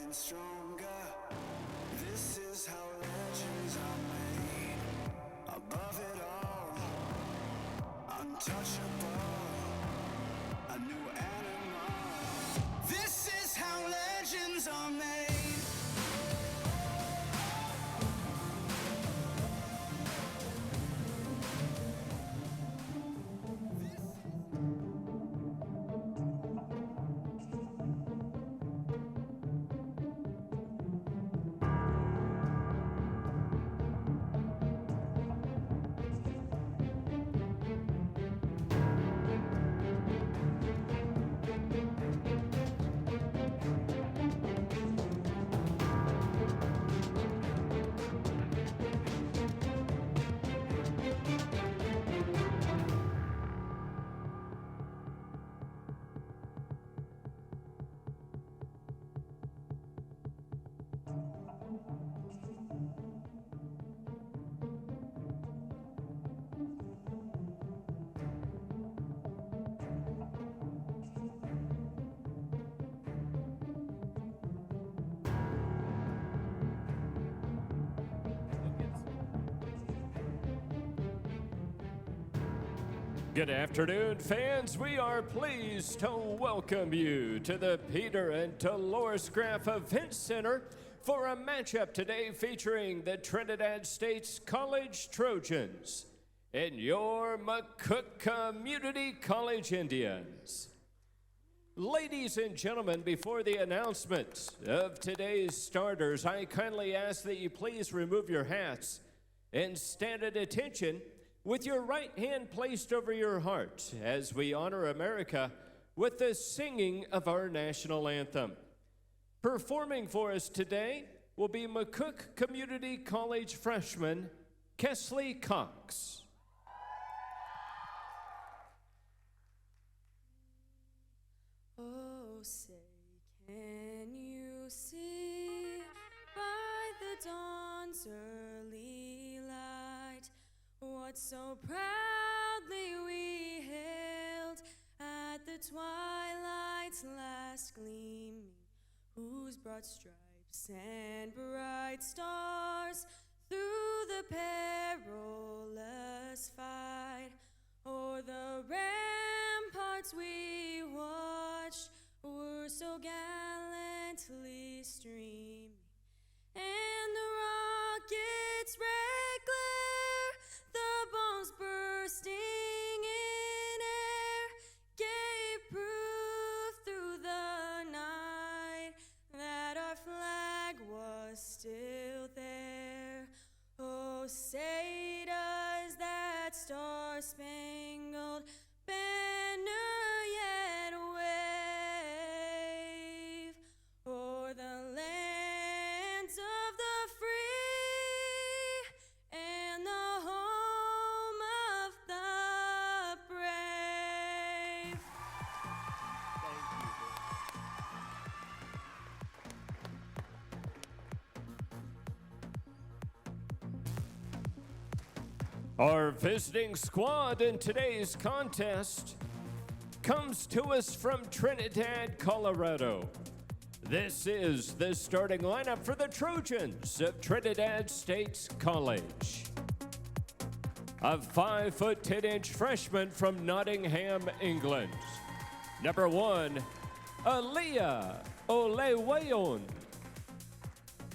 getting stronger. This is how legends are made. Above it all, untouchable, a new animal. This is how legends are made. Good afternoon, fans. We are pleased to welcome you to the Peter and Dolores Graff Event Center for a matchup today featuring the Trinidad State's College Trojans and your McCOOK Community College Indians. Ladies and gentlemen, before the announcement of today's starters, I kindly ask that you please remove your hats and stand at attention with your right hand placed over your heart as we honor America with the singing of our national anthem. Performing for us today will be McCOOK Community College freshman Kesley Cox. Oh, say, can you see by the dawn's early light what so proudly we hailed at the twilight's last gleaming, whose broad stripes and bright stars through the perilous fight o'er the ramparts we watched were so gallantly streaming, and the rocket's red glare, the bombs bursting in air, gave proof through the night that our flag was still there. Oh, say does that star-spangled banner yet wave o'er the lands of the free and the home of the brave. Our visiting squad in today's contest comes to us from Trinidad, Colorado. This is the starting lineup for the Trojans of Trinidad State College. A 5'10" freshman from Nottingham, England. Number 1, Laia Izquierdo.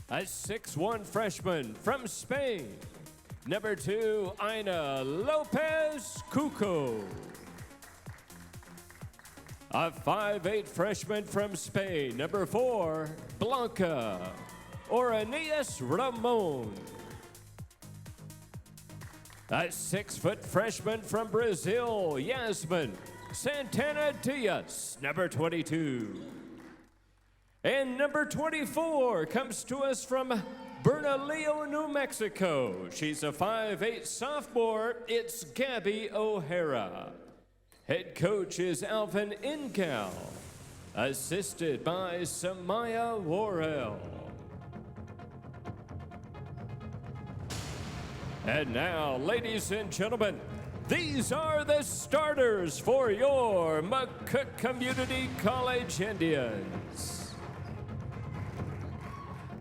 A 6'1" freshman from Spain. Number 2, Ainna Lopez Cuco. A 5'8" freshman from Spain. Number 4, Blanca Oranias Ramon. A 6-foot freshman from Brazil, Yasmin Santana Diaz, number 22. And number 24 comes to us from Bernalillo, New Mexico. She's a 5'8" sophomore. It's Gabby O'Hara. Head coach is Alvin Ingal, assisted by Samaya Worrell. And now, ladies and gentlemen, these are the starters for your McCOOK Community College Indians.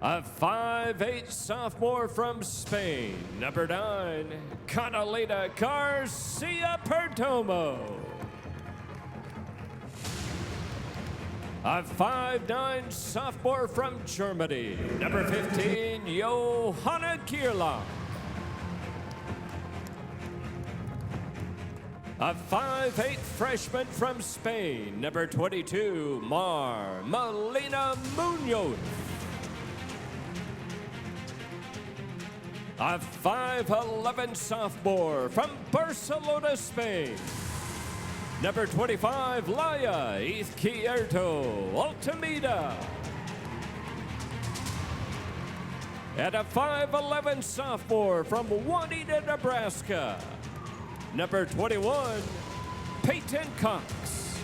A 5'8" sophomore from Spain, number 9, Catalina Garcia Perdomo. A 5'9" sophomore from Germany, number 15, Johanna Gierlach. A 5'8" freshman from Spain, number 22, Molina Munoz. A 5'11" sophomore from Barcelona, Spain, number 25, Laia Izquierdo, Altamira. And a 5'11" sophomore from Juanita, Nebraska, number 21, Peyton Cox.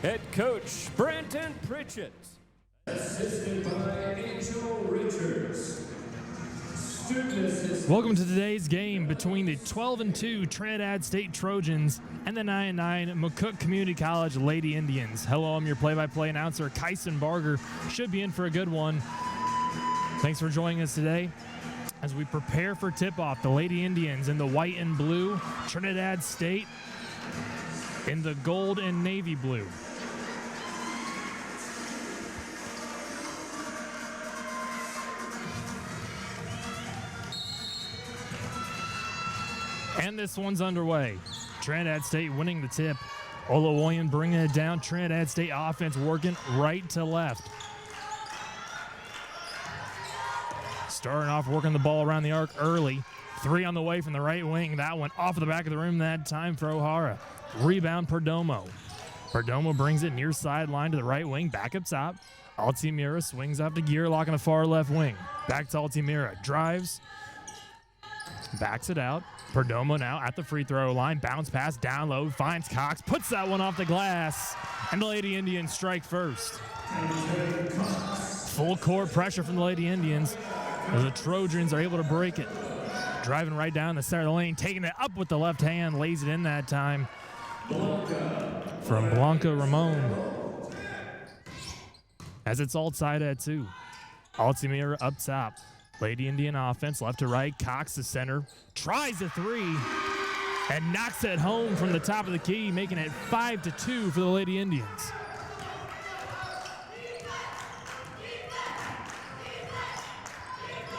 Head coach, Brandon Pritchett. Assisted by Angel Richards. Welcome to today's game between the 12-2 Trinidad State Trojans and the 9-9 McCOOK Community College Lady Indians. Hello, I'm your play-by-play announcer, Kyson Barger. Should be in for a good one. Thanks for joining us today as we prepare for tip-off. The Lady Indians in the white and blue, Trinidad State in the gold and navy blue. And this one's underway. Trinidad State winning the tip. Olawoyan bringing it down. Trinidad State offense working right to left. Starting off working the ball around the arc early. 3 on the way from the right wing. That one off of the back of the rim that time for O'Hara. Rebound Perdomo. Perdomo brings it near sideline to the right wing. Back up top. Altamira swings off to Gierlach on the far left wing. Back to Altamira. Drives. Backs it out. Perdomo now at the free throw line. Bounce pass down low. Finds Cox. Puts that one off the glass. And the Lady Indians strike first. Full court pressure from the Lady Indians as the Trojans are able to break it. Driving right down the center of the lane. Taking it up with the left hand. Lays it in that time. From Blanca Ramon. As it's alt side at 2. Altamira up top. Lady Indian offense, left to right. Cox, the center, tries a 3 and knocks it home from the top of the key, making it 5-2 for the Lady Indians.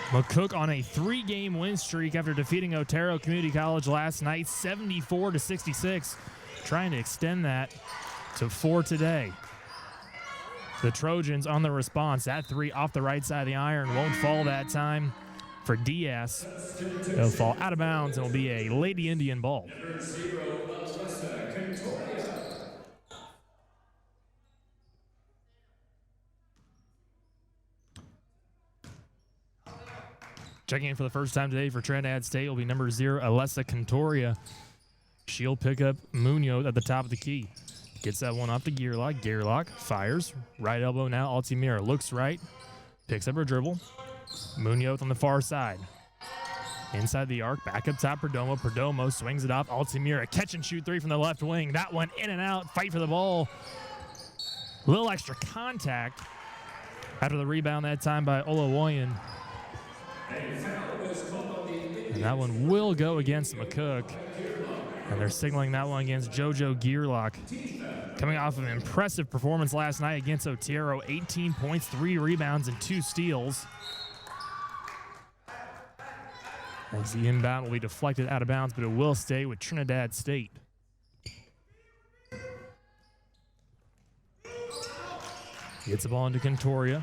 McCOOK on a 3-game win streak after defeating Otero Community College last night, 74-66, trying to extend that to 4 today. The Trojans on the response. That 3 off the right side of the iron won't fall that time for Diaz. It'll fall out of bounds and it'll be a Lady Indian ball. Checking in for the first time today for Trinidad State will be number 0, Alessa Cantoria. She'll pick up Munoz at the top of the key. Gets that one off to Gierlach. Gierlach fires. Right elbow now. Altamira looks right. Picks up her dribble. Munoz on the far side. Inside the arc. Back up top. Perdomo. Perdomo swings it off. Altamira catch and shoot 3 from the left wing. That one in and out. Fight for the ball. A little extra contact after the rebound that time by Olawoyan. And that one will go against McCOOK. And they're signaling that one against JoJo Gierlach. Coming off of an impressive performance last night against Otero, 18 points, 3 rebounds, and 2 steals. As the inbound will be deflected out of bounds, but it will stay with Trinidad State. Gets the ball into Cantoria.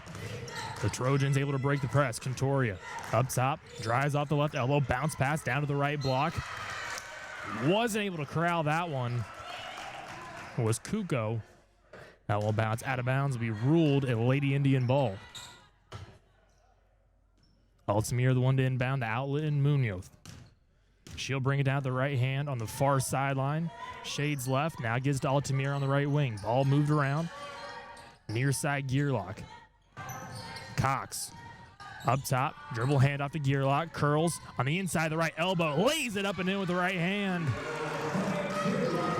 The Trojans able to break the press. Cantoria up top, drives off the left elbow, bounce pass down to the right block. Wasn't able to corral that one. It was Cuco. That will bounce out of bounds, will be ruled a Lady Indian ball. Altamira the one to inbound, the outlet in Munoz. She'll bring it down the right hand on the far sideline. Shades left, now gives to Altamira on the right wing. Ball moved around. Near side Gierlach. Cox up top, dribble hand off to Gierlach, curls on the inside, the right elbow, lays it up and in with the right hand.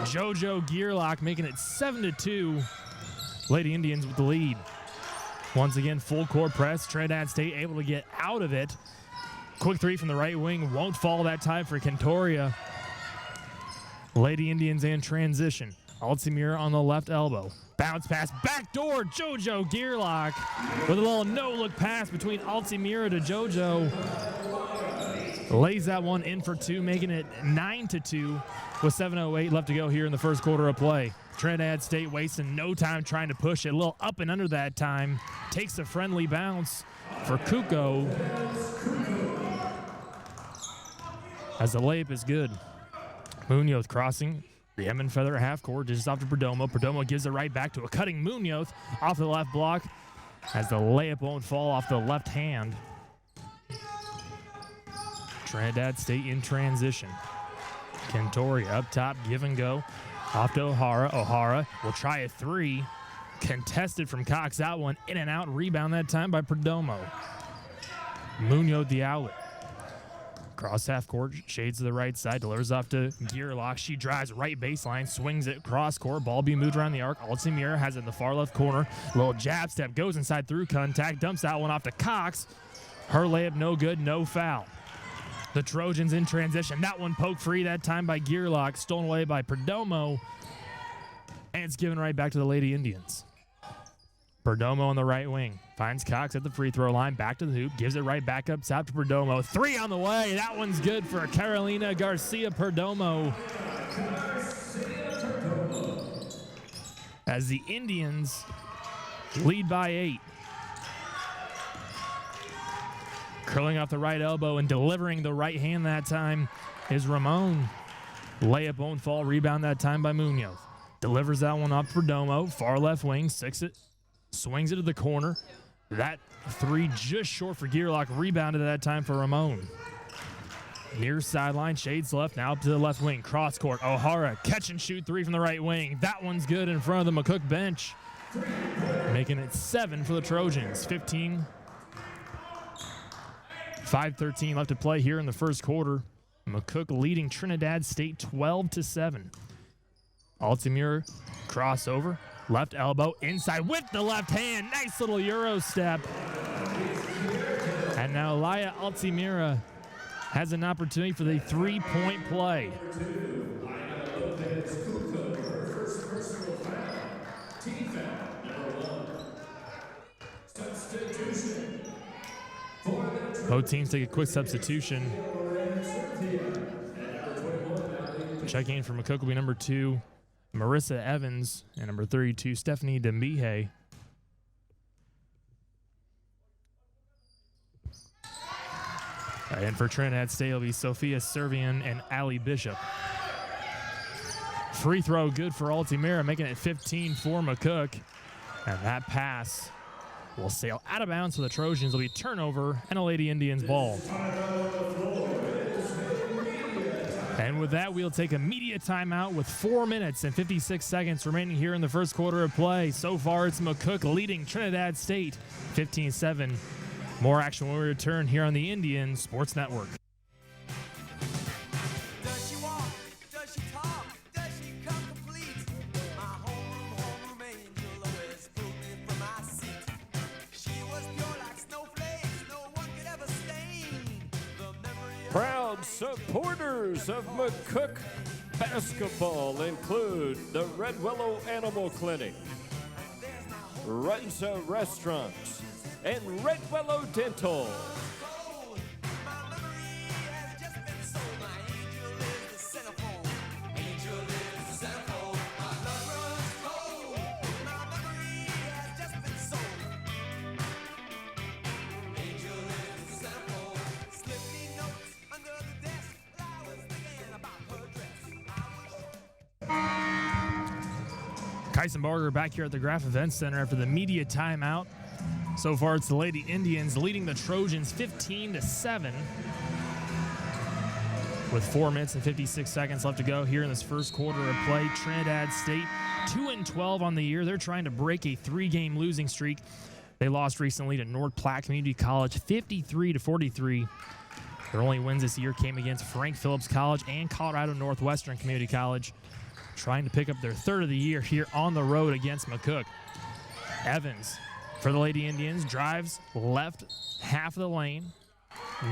JoJo Gierlach making it 7-2. Lady Indians with the lead. Once again, full court press. Trinidad State able to get out of it. Quick three from the right wing. Won't fall that time for Cantoria. Lady Indians in transition. Altamira on the left elbow. Bounce pass, backdoor, JoJo Gearlock with a little no-look pass between Altamira to JoJo. Lays that one in for two, making it 9-2 with 7:08 left to go here in the first quarter of play. Trinidad State wasting no time trying to push it. A little up and under that time. Takes a friendly bounce for Cuco. As the layup is good. Munoz crossing the Emin Feather half court, just off to Perdomo. Perdomo gives it right back to a cutting Munoz off the left block as the layup won't fall off the left hand. Trinidad State in transition. Cantoria up top, give and go. Off to O'Hara. O'Hara will try a three. Contested from Cox. That one in and out. Rebound that time by Perdomo. Munoz the outlet. Cross half court, shades to the right side, delivers off to Gearlock. She drives right baseline, swings it cross court. Ball being moved around the arc. Altamira has it in the far left corner. Little jab step, goes inside through contact, dumps that one off to Cox. Her layup no good, no foul. The Trojans in transition. That one poked free that time by Gearlock, stolen away by Perdomo. And it's given right back to the Lady Indians. Perdomo on the right wing. Finds Cox at the free throw line. Back to the hoop. Gives it right back up top to Perdomo. Three on the way. That one's good for Carolina Garcia Perdomo. As the Indians lead by 8. Curling off the right elbow and delivering the right hand that time is Ramon. Layup won't fall. Rebound that time by Munoz. Delivers that one up for Perdomo. Far left wing. Swings it to the corner. That three just short for Gearlock. Rebounded that time for Ramon. Near sideline, shades left, now up to the left wing. Cross court, O'Hara, catch and shoot three from the right wing. That one's good in front of the McCOOK bench. Making it 7 for the Trojans. 5:13 left to play here in the first quarter. McCOOK leading Trinidad State 12-7. Altamira crossover. Left elbow, inside with the left hand. Nice little Euro step. And now Laia Altamira has an opportunity for the three-point play. Both teams take a quick substitution. Checking in for McCOOK will be number 2. Marissa Evans, and number 32, Stephanie Dembihe. And for Trinidad State, it'll be Sophia Servian and Allie Bishop. Free throw good for Altamira, making it 15 for McCOOK. And that pass will sail out of bounds for the Trojans. It'll be turnover and a Lady Indians ball. And with that, we'll take a media timeout with 4 minutes and 56 seconds remaining here in the first quarter of play. So far, it's McCOOK leading Trinidad State 15-7. More action when we return here on the Indian Sports Network. Does she walk? Does she talk? Does she come complete? My homeroom angel always pulled me from my seat. She was pure like snowflakes, no one could ever stain the memory of. Proud supporters of McCOOK basketball include the Red Willow Animal Clinic, Runza Restaurants, and Red Willow Dental. Kyson Barger back here at the Graf Events Center after the media timeout. So far, it's the Lady Indians leading the Trojans 15-7 with 4 minutes and 56 seconds left to go here in this first quarter of play. Trinidad State 2-12 on the year. They're trying to break a 3-game losing streak. They lost recently to North Platte Community College 53-43. Their only wins this year came against Frank Phillips College and Colorado Northwestern Community College, trying to pick up their third of the year here on the road against McCOOK. Evans for the Lady Indians. Drives left half of the lane.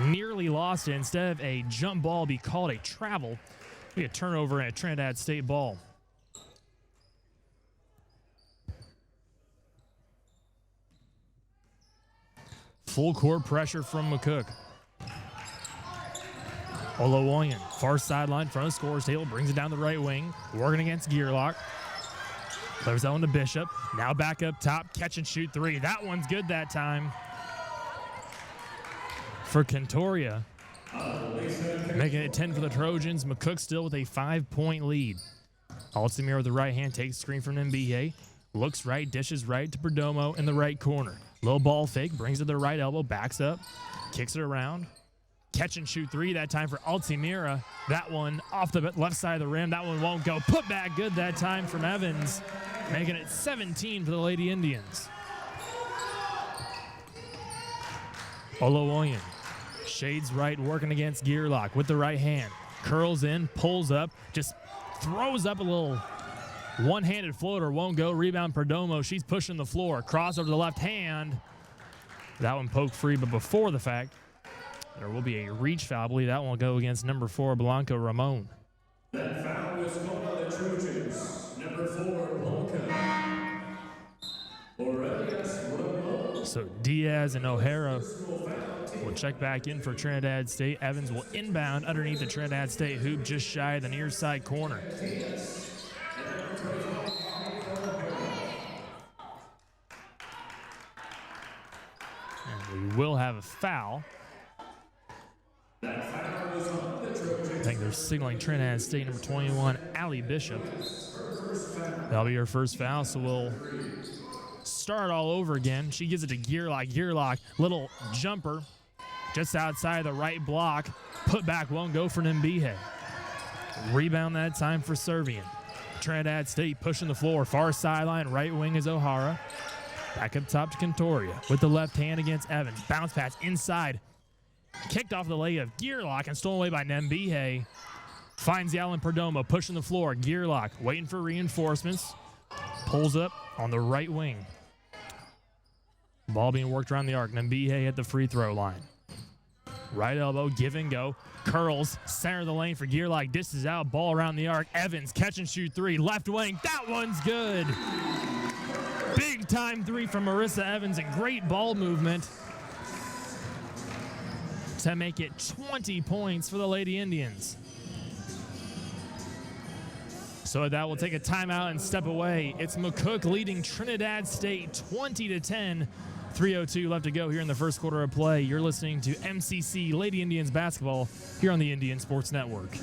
Nearly lost it. Instead of a jump ball, be called a travel. Be a turnover and a Trinidad State ball. Full court pressure from McCOOK. Olowoyan, far sideline, front of scores table, brings it down the right wing, working against Gearlock. Clears that one to Bishop. Now back up top, catch and shoot three. That one's good that time. For Contoria, making it 10 for the Trojans. McCOOK still with a 5-point lead. Altamir with the right hand takes screen from Mbie. Looks right, dishes right to Perdomo in the right corner. Little ball fake, brings it to the right elbow, backs up, kicks it around. Catch and shoot three that time for Altamira. That one off the left side of the rim. That one won't go. Put back good that time from Evans, making it 17 for the Lady Indians. Olowoyan shades right, working against Gearlock with the right hand. Curls in, pulls up, just throws up a little one-handed floater. Won't go. Rebound Perdomo. She's pushing the floor. Cross over to the left hand. That one poked free, but before the fact, there will be a reach foul. I believe that one will go against number 4, Blanca Ramon. That foul was called by the Trojans. Number 4, Blanca Oranias. So Diaz and O'Hara will check back in for Trinidad State. Evans will inbound underneath the Trinidad State hoop just shy of the near side corner. And we will have a foul. I think they're signaling Trinidad State number 21, Allie Bishop. That'll be her first foul, so we'll start all over again. She gives it to Gearlock. Gearlock, little jumper just outside the right block. Put back won't go for Mbie. Rebound that time for Servian. Trinidad State pushing the floor. Far sideline, right wing is O'Hara. Back up top to Contoria with the left hand against Evans. Bounce pass inside. Kicked off the leg of Gearlock and stolen away by Mbie. Finds Yalin Perdomo pushing the floor. Gearlock waiting for reinforcements. Pulls up on the right wing. Ball being worked around the arc. Mbie at the free throw line. Right elbow, give and go. Curls, center of the lane for Gearlock. Dishes out, ball around the arc. Evans, catch and shoot three. Left wing, that one's good. Big time three from Marissa Evans and great ball movement to make it 20 points for the Lady Indians. So that will take a timeout and step away. It's McCOOK leading Trinidad State 20-10. 3:02 left to go here in the first quarter of play. You're listening to MCC Lady Indians basketball here on the Indian Sports Network.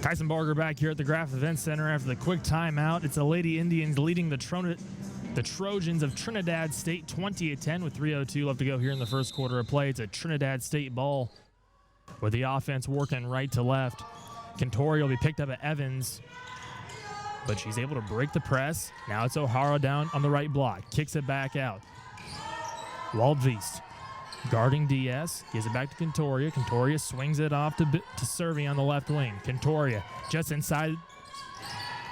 Tyson Barger back here at the Graf Event Center after the quick timeout. It's the Lady Indians leading the Trojans of Trinidad State 20-10 with 3:02 left to go here in the first quarter of play. It's a Trinidad State ball with the offense working right to left. Contoria will be picked up at Evans, but she's able to break the press. Now it's O'Hara down on the right block. Kicks it back out. Waldveist guarding Diaz, gives it back to Contoria. Contoria swings it off to Servi on the left wing. Contoria just inside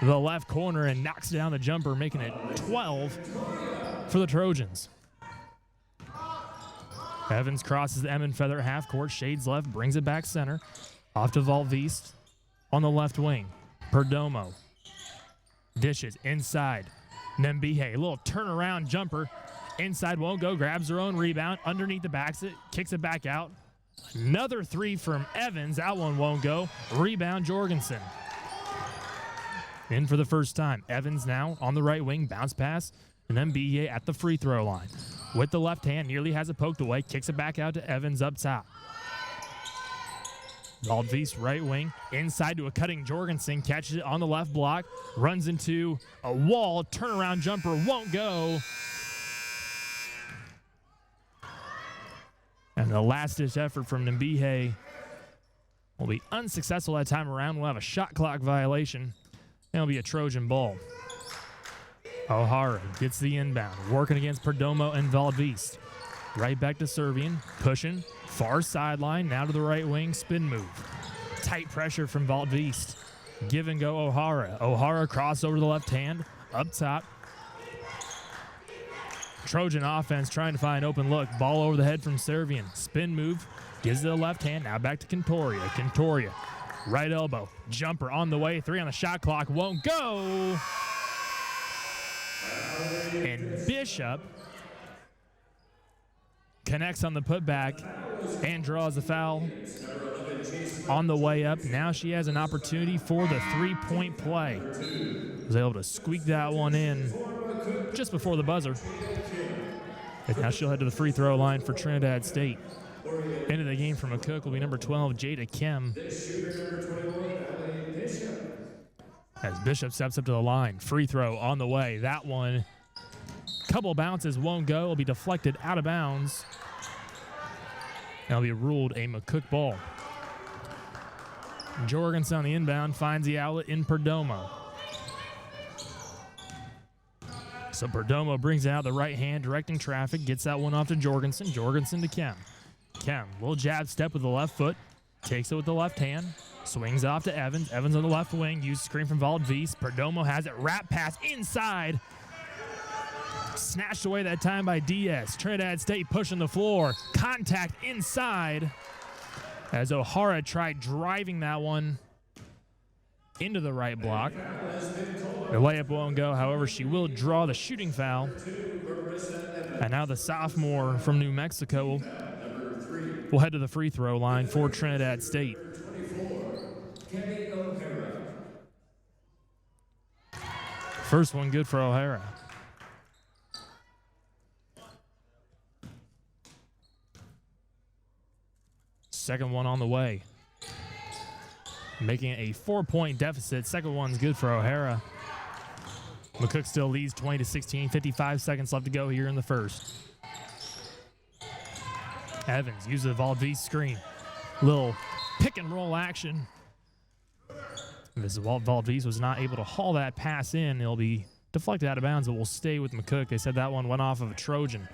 the left corner and knocks down the jumper, making it 12 for the Trojans. Evans crosses the Emmon Feather half court, shades left, brings it back center. Off to Waldveist on the left wing. Perdomo dishes inside. Mbie, a little turnaround jumper. Inside won't go, grabs her own rebound. Underneath the basket, kicks it back out. Another three from Evans. That one won't go. Rebound Jorgensen. In for the first time. Evans now on the right wing, bounce pass. And then Mbie at the free throw line. With the left hand, nearly has it poked away. Kicks it back out to Evans up top. Waldveist right wing, inside to a cutting Jorgensen. Catches it on the left block. Runs into a wall. Turnaround jumper won't go. And the last-ditch effort from Nambihe will be unsuccessful that time around. We'll have a shot clock violation. And it'll be a Trojan ball. O'Hara gets the inbound, working against Perdomo and Valdviste. Right back to Servian, pushing, far sideline, now to the right wing, spin move. Tight pressure from Valdviste. Give and go O'Hara. O'Hara cross over the left hand, up top. Trojan offense trying to find open look. Ball over the head from Servian. Spin move, gives it the left hand, now back to Contoria. Contoria, right elbow, jumper on the way, 3 on the shot clock, won't go. And Bishop connects on the putback and draws the foul on the way up. Now she has an opportunity for the 3-point play. Was able to squeak that one in just before the buzzer. And now she'll head to the free throw line for Trinidad State. Into the game for McCOOK will be number 12, Jada Kim. As Bishop steps up to the line. Free throw on the way. That one, couple bounces, won't go. It'll be deflected out of bounds. That'll be ruled a McCOOK ball. Jorgensen on the inbound finds the outlet in Perdomo. So Perdomo brings it out the right hand, directing traffic, gets that one off to Jorgensen. Jorgensen to Kem. Kem, little jab step with the left foot, takes it with the left hand, swings off to Evans. Evans on the left wing, used screen from Valdviste. Perdomo has it, wrap pass inside. Snatched away that time by Diaz. Trinidad State pushing the floor. Contact inside as O'Hara tried driving that one into the right block. The layup won't go, however, she will draw the shooting foul. And now the sophomore from New Mexico will head to the free throw line for Trinidad State. First one good for O'Hara. Second one on the way. Making it a 4-point deficit. Second one's good for O'Hara. McCOOK still leads 20-16, 55 seconds left to go here in the first. Evans uses the Valdviste screen. Little pick and roll action. This Valdviste was not able to haul that pass in. It'll be deflected out of bounds, but will stay with McCOOK. They said that one went off of a Trojan.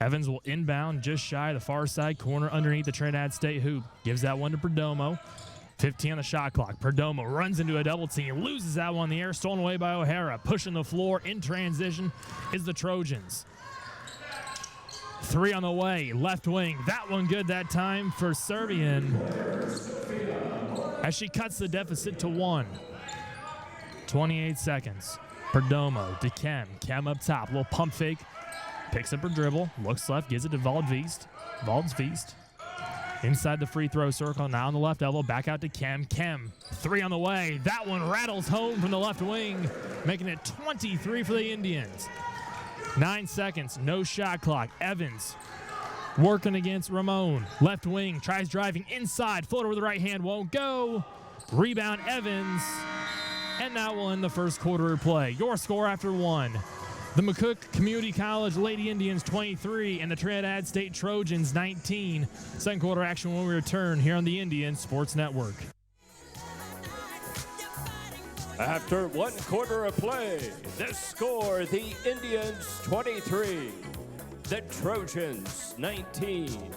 Evans will inbound just shy of the far side corner underneath the Trinidad State hoop. Gives that one to Perdomo. 15 on the shot clock. Perdomo runs into a double team, loses that one in the air, stolen away by O'Hara. Pushing the floor in transition is the Trojans. 3 on the way, left wing. That one good that time for Servian as she cuts the deficit to 1. 28 seconds. Perdomo to Kem. Kem up top, little pump fake. Picks up her dribble, looks left, gives it to Valdviste. Valdviste inside the free throw circle, now on the left elbow, back out to Kem. Kem, 3 on the way. That one rattles home from the left wing, making it 23 for the Indians. 9 seconds, no shot clock. Evans working against Ramon. Left wing, tries driving inside, floater with the right hand, won't go. Rebound Evans, and that will end the first quarter of play. Your score after 1. The McCOOK Community College Lady Indians 23 and the Trinidad State Trojans 19. Second quarter action when we return here on the Indian Sports Network. After 1 quarter of play, the score, the Indians 23, the Trojans 19.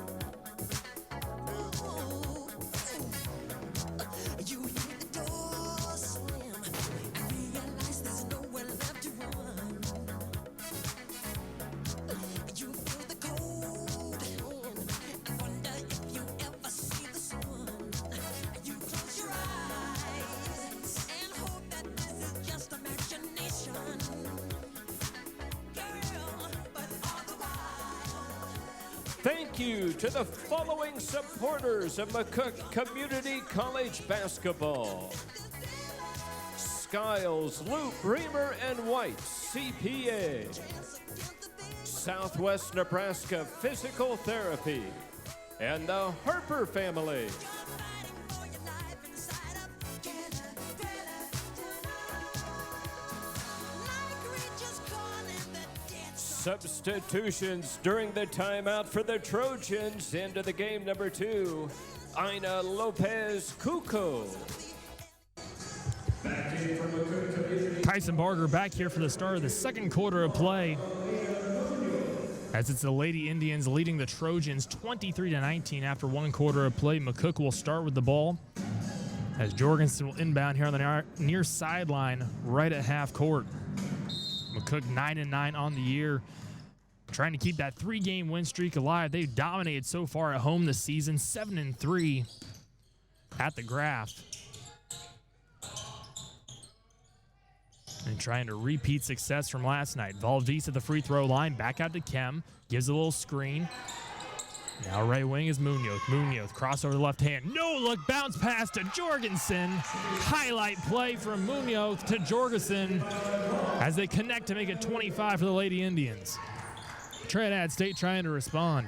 Thank you to the following supporters of McCOOK Community College Basketball. Skiles, Loop, Reamer, and White, CPA. Southwest Nebraska Physical Therapy. And the Harper family. Substitutions during the timeout for the Trojans. Into the game, number 2, Ainna Lopez Cuco. Tyson Barger back here for the start of the second quarter of play, as it's the Lady Indians leading the Trojans 23-19 after one quarter of play. McCOOK will start with the ball, as Jorgensen will inbound here on the near sideline right at half court. McCOOK 9-9 on the year, trying to keep that 3-game win streak alive. They've dominated so far at home this season, 7-3 at the Graph. And trying to repeat success from last night. Valdez at the free throw line, back out to Kem, gives a little screen. Now right wing is Munoz. Munoz crossover the left hand. No look, bounce pass to Jorgensen. Highlight play from Munoz to Jorgensen as they connect to make it 25 for the Lady Indians. Trinidad State trying to respond.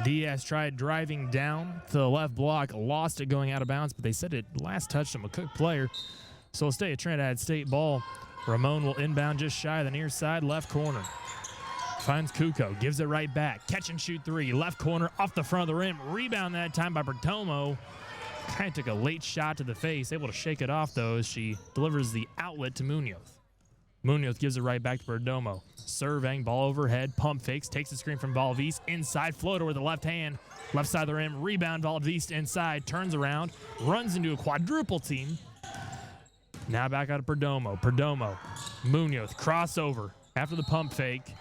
Diaz tried driving down to the left block, lost it going out of bounds, but they said it last touched a McCOOK player. So it'll stay a Trinidad State ball. Ramon will inbound just shy of the near side left corner. Finds Cuco, gives it right back. Catch and shoot 3, left corner off the front of the rim. Rebound that time by Perdomo. Kind of took a late shot to the face, able to shake it off though as she delivers the outlet to Munoz. Munoz gives it right back to Perdomo. Serving, ball overhead, pump fakes, takes the screen from Valdez. Inside floater with the left hand. Left side of the rim, rebound Valdez inside, turns around, runs into a quadruple team. Now back out of Perdomo. Perdomo, Munoz, crossover after the pump fake.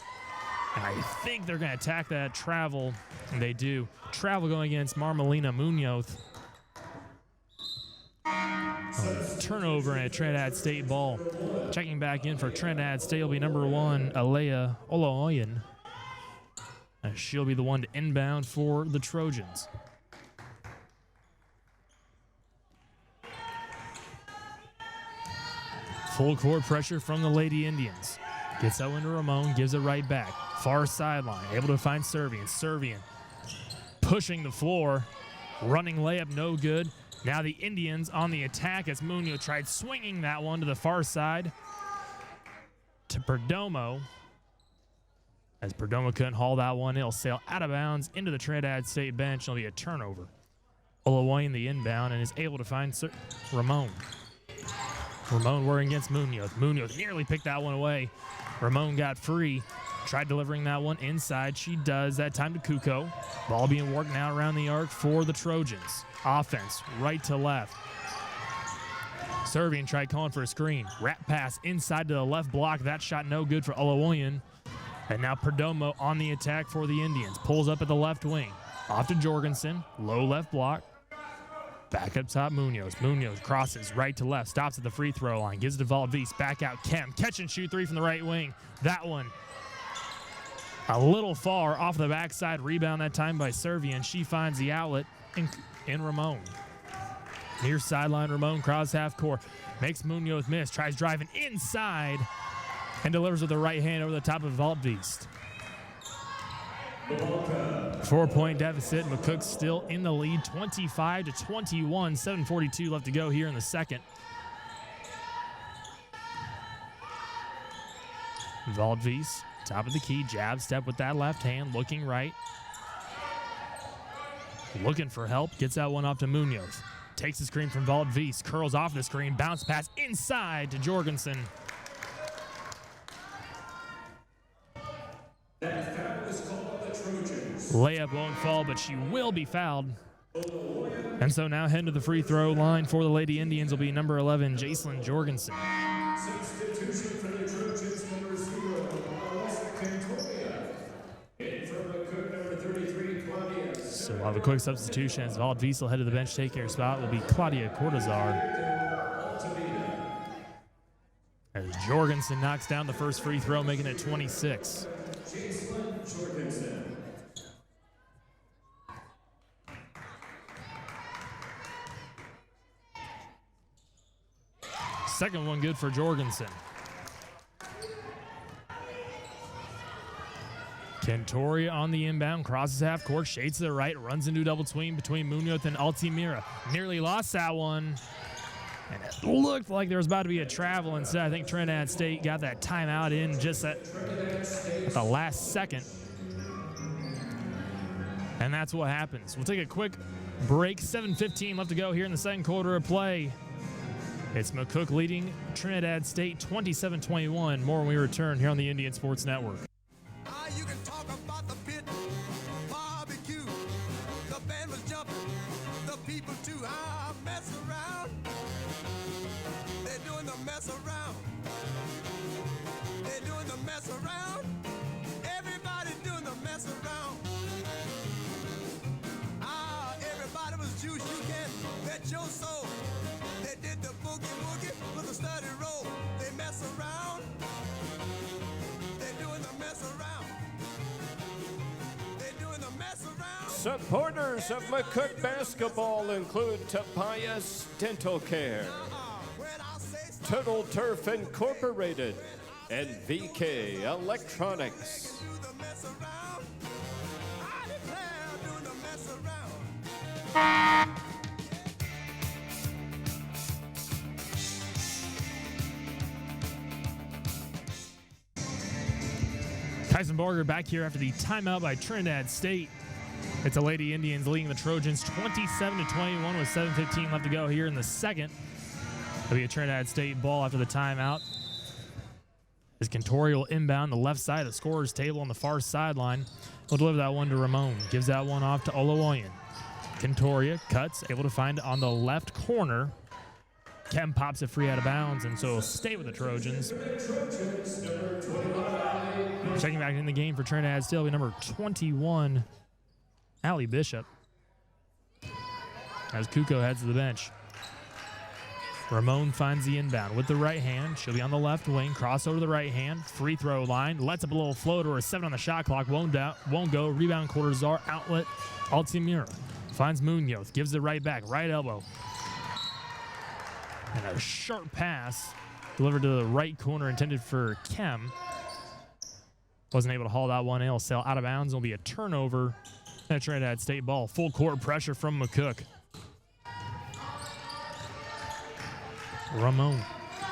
And I think they're going to attack that travel, and they do. Travel going against Marmelina Munoz. Turnover and a Trinidad State ball. Checking back in for Trinidad State will be number 1, Laia Izquierdo. She'll be the one to inbound for the Trojans. Full court pressure from the Lady Indians. Gets that one to Ramon, gives it right back. Far sideline, able to find Servian. Servian pushing the floor, running layup, no good. Now the Indians on the attack as Munoz tried swinging that one to the far side to Perdomo. As Perdomo couldn't haul that one, it'll sail out of bounds into the Trinidad State bench. It'll be a turnover. Olawain the inbound and is able to find Ramon. Ramon working against Munoz. Munoz nearly picked that one away. Ramon got free. Tried delivering that one inside. She does. That time to Cuco. Ball being worked now around the arc for the Trojans. Offense, right to left. Serving, tried calling for a screen. Wrap pass inside to the left block. That shot no good for Olawoyan. And now Perdomo on the attack for the Indians. Pulls up at the left wing. Off to Jorgensen. Low left block. Back up top, Munoz. Munoz crosses right to left. Stops at the free throw line. Gives it to Valdez. Back out, Kem. Catch and shoot 3 from the right wing. That one a little far off the backside. Rebound that time by Servian. She finds the outlet in Ramon. Near sideline, Ramon cross half court. Makes Munoz miss. Tries driving inside and delivers with the right hand over the top of Valdez. 4-point deficit. McCOOK still in the lead, 25-21. 7:42 left to go here in the second. Valdez, top of the key, jab step with that left hand, looking right. Looking for help, gets that one off to Munoz. Takes the screen from Valdez, curls off the screen, bounce pass inside to Jorgensen. Layup won't fall, but she will be fouled. And so now heading to the free throw line for the Lady Indians will be number 11, Jacelyn Jorgensen. Substitution for the Trojans, number 0, in from McCOOK, number 33, Claudia. So we'll have a quick substitution as Valdez will head to the bench. Take her spot will be Claudia Cortazar. As Jorgensen knocks down the first free throw, making it 26. Jacelyn Jorgensen. Second one good for Jorgensen. Kentoria on the inbound, crosses half court, shades to the right, runs into a double swing between Munoz and Altimira. Nearly lost that one. And it looked like there was about to be a travel. Instead, I think Trinidad State got that timeout in just at the last second. And that's what happens. We'll take a quick break. 7:15 left to go here in the second quarter of play. It's McCOOK leading Trinidad State 27-21. More when we return here on the Indian Sports Network. You can talk about the pit, barbecue. The band was jumping, the people too. Mess around. They're doing the mess around. They're doing the mess around. Everybody's doing the mess around. Everybody was juice. You can bet your soul. They did the boogie woogie with a study roll. They mess around. They're doing the mess around. They're doing the mess around. Supporters of McCOOK basketball include Tobias Dental Care, Total Turf Incorporated, and VK Electronics. Tyson Barger back here after the timeout by Trinidad State. It's the Lady Indians leading the Trojans 27-21 with 7:15 left to go here in the second. It'll be a Trinidad State ball after the timeout. As Cantori will inbound the left side of the scorer's table on the far sideline. We'll deliver that one to Ramon. Gives that one off to Olawoyan. Cantoria cuts, able to find it on the left corner. Kem pops it free out of bounds, and so it'll stay with the Trojans. Checking back in the game for Trinidad State will be number 21, Allie Bishop. As Cuco heads to the bench. Ramon finds the inbound with the right hand. She'll be on the left wing. Cross over to the right hand. Free throw line. Lets up a little floater. A 7 on the shot clock. Won't go. Rebound Cortazar. Outlet. Altamira. Finds Munoz. Gives it right back. Right elbow. And a sharp pass delivered to the right corner intended for Kem. Wasn't able to haul that one in. It'll sail out of bounds. It'll be a turnover. And a Trinidad State ball. Full court pressure from McCOOK. Ramon.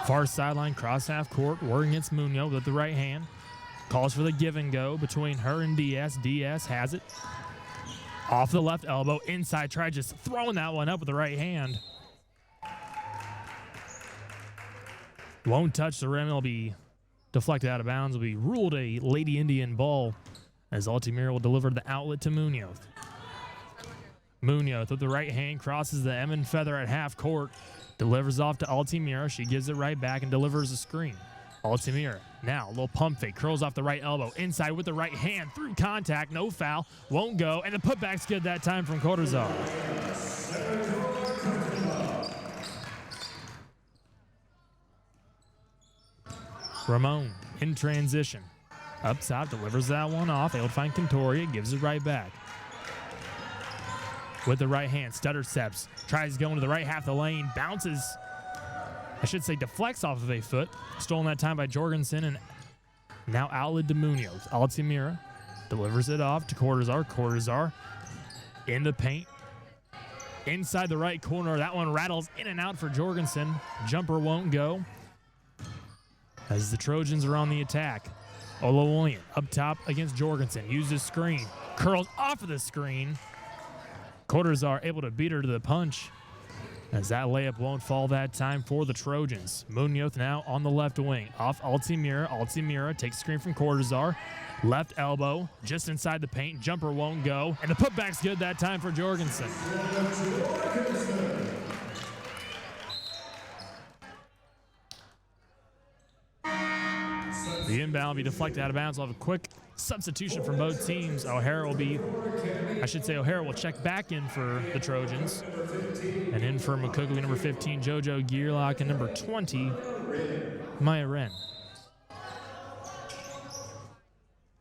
Far sideline, cross half court, working against Munoz with the right hand. Calls for the give and go between her and Diaz. Diaz has it. Off the left elbow, inside, try just throwing that one up with the right hand. Won't touch the rim. It'll be deflected out of bounds. Will be ruled a Lady Indian ball as Altamira will deliver the outlet to Munoz. Munoz with the right hand crosses the Emin Feather at half court. Delivers off to Altamira. She gives it right back and delivers a screen. Altamira now a little pump fake. Curls off the right elbow. Inside with the right hand. Through contact. No foul. Won't go. And the putback's good that time from Cortazar. Ramon in transition. Up top. Delivers that one off. Able to find Cantoria. Gives it right back. With the right hand, stutter steps, tries going to the right half of the lane, bounces, I should say deflects off of a foot. Stolen that time by Jorgensen, and now outlet to Munoz. Altamira delivers it off to Cortazar. Cortazar in the paint. Inside the right corner, that one rattles in and out for Jorgensen. Jumper won't go. As the Trojans are on the attack. Olawoyan up top against Jorgensen, uses screen, curls off of the screen. Cortazar able to beat her to the punch as that layup won't fall that time for the Trojans. Munoz now on the left wing. Off Altamira. Altamira takes screen from Cortazar. Left elbow just inside the paint. Jumper won't go. And the putback's good that time for Jorgensen. The inbound will be deflected out of bounds. We'll have a quick substitution from both teams. O'Hara will check back in for the Trojans. And in for McCOOK will be number 15, JoJo Gearlock, and number 20, Maya Wren.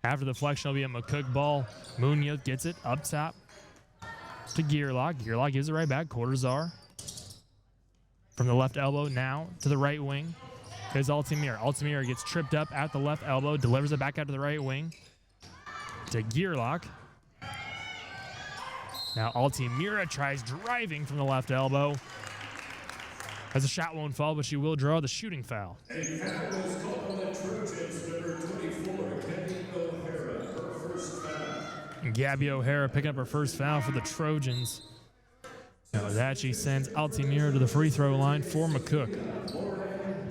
After the deflection, it'll be a McCOOK ball. Munoz gets it up top to Gearlock. Gearlock gives it right back. Cortazar from the left elbow now to the right wing. Here's Altamira. Altamira gets tripped up at the left elbow, delivers it back out to the right wing to Gearlock. Now Altamira tries driving from the left elbow. As the shot won't fall, but she will draw the shooting foul. A foul is called on the Trojans, number 24, Gabby O'Hara, her first foul. Gabby O'Hara picking up her first foul for the Trojans. Now with that, she sends Altamira to the free throw line for McCOOK.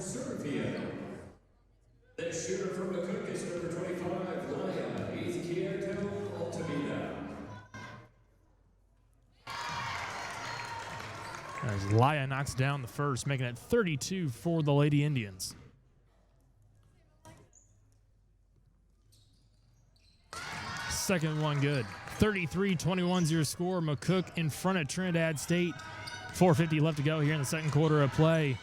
Sofia. The shooter for McCOOK is number 25, Laia Izquierdo, Altamira. As Laia knocks down the first, making it 32 for the Lady Indians. Second one good. 33-21's your score. McCOOK in front of Trinidad State. 4:50 left to go here in the second quarter of play.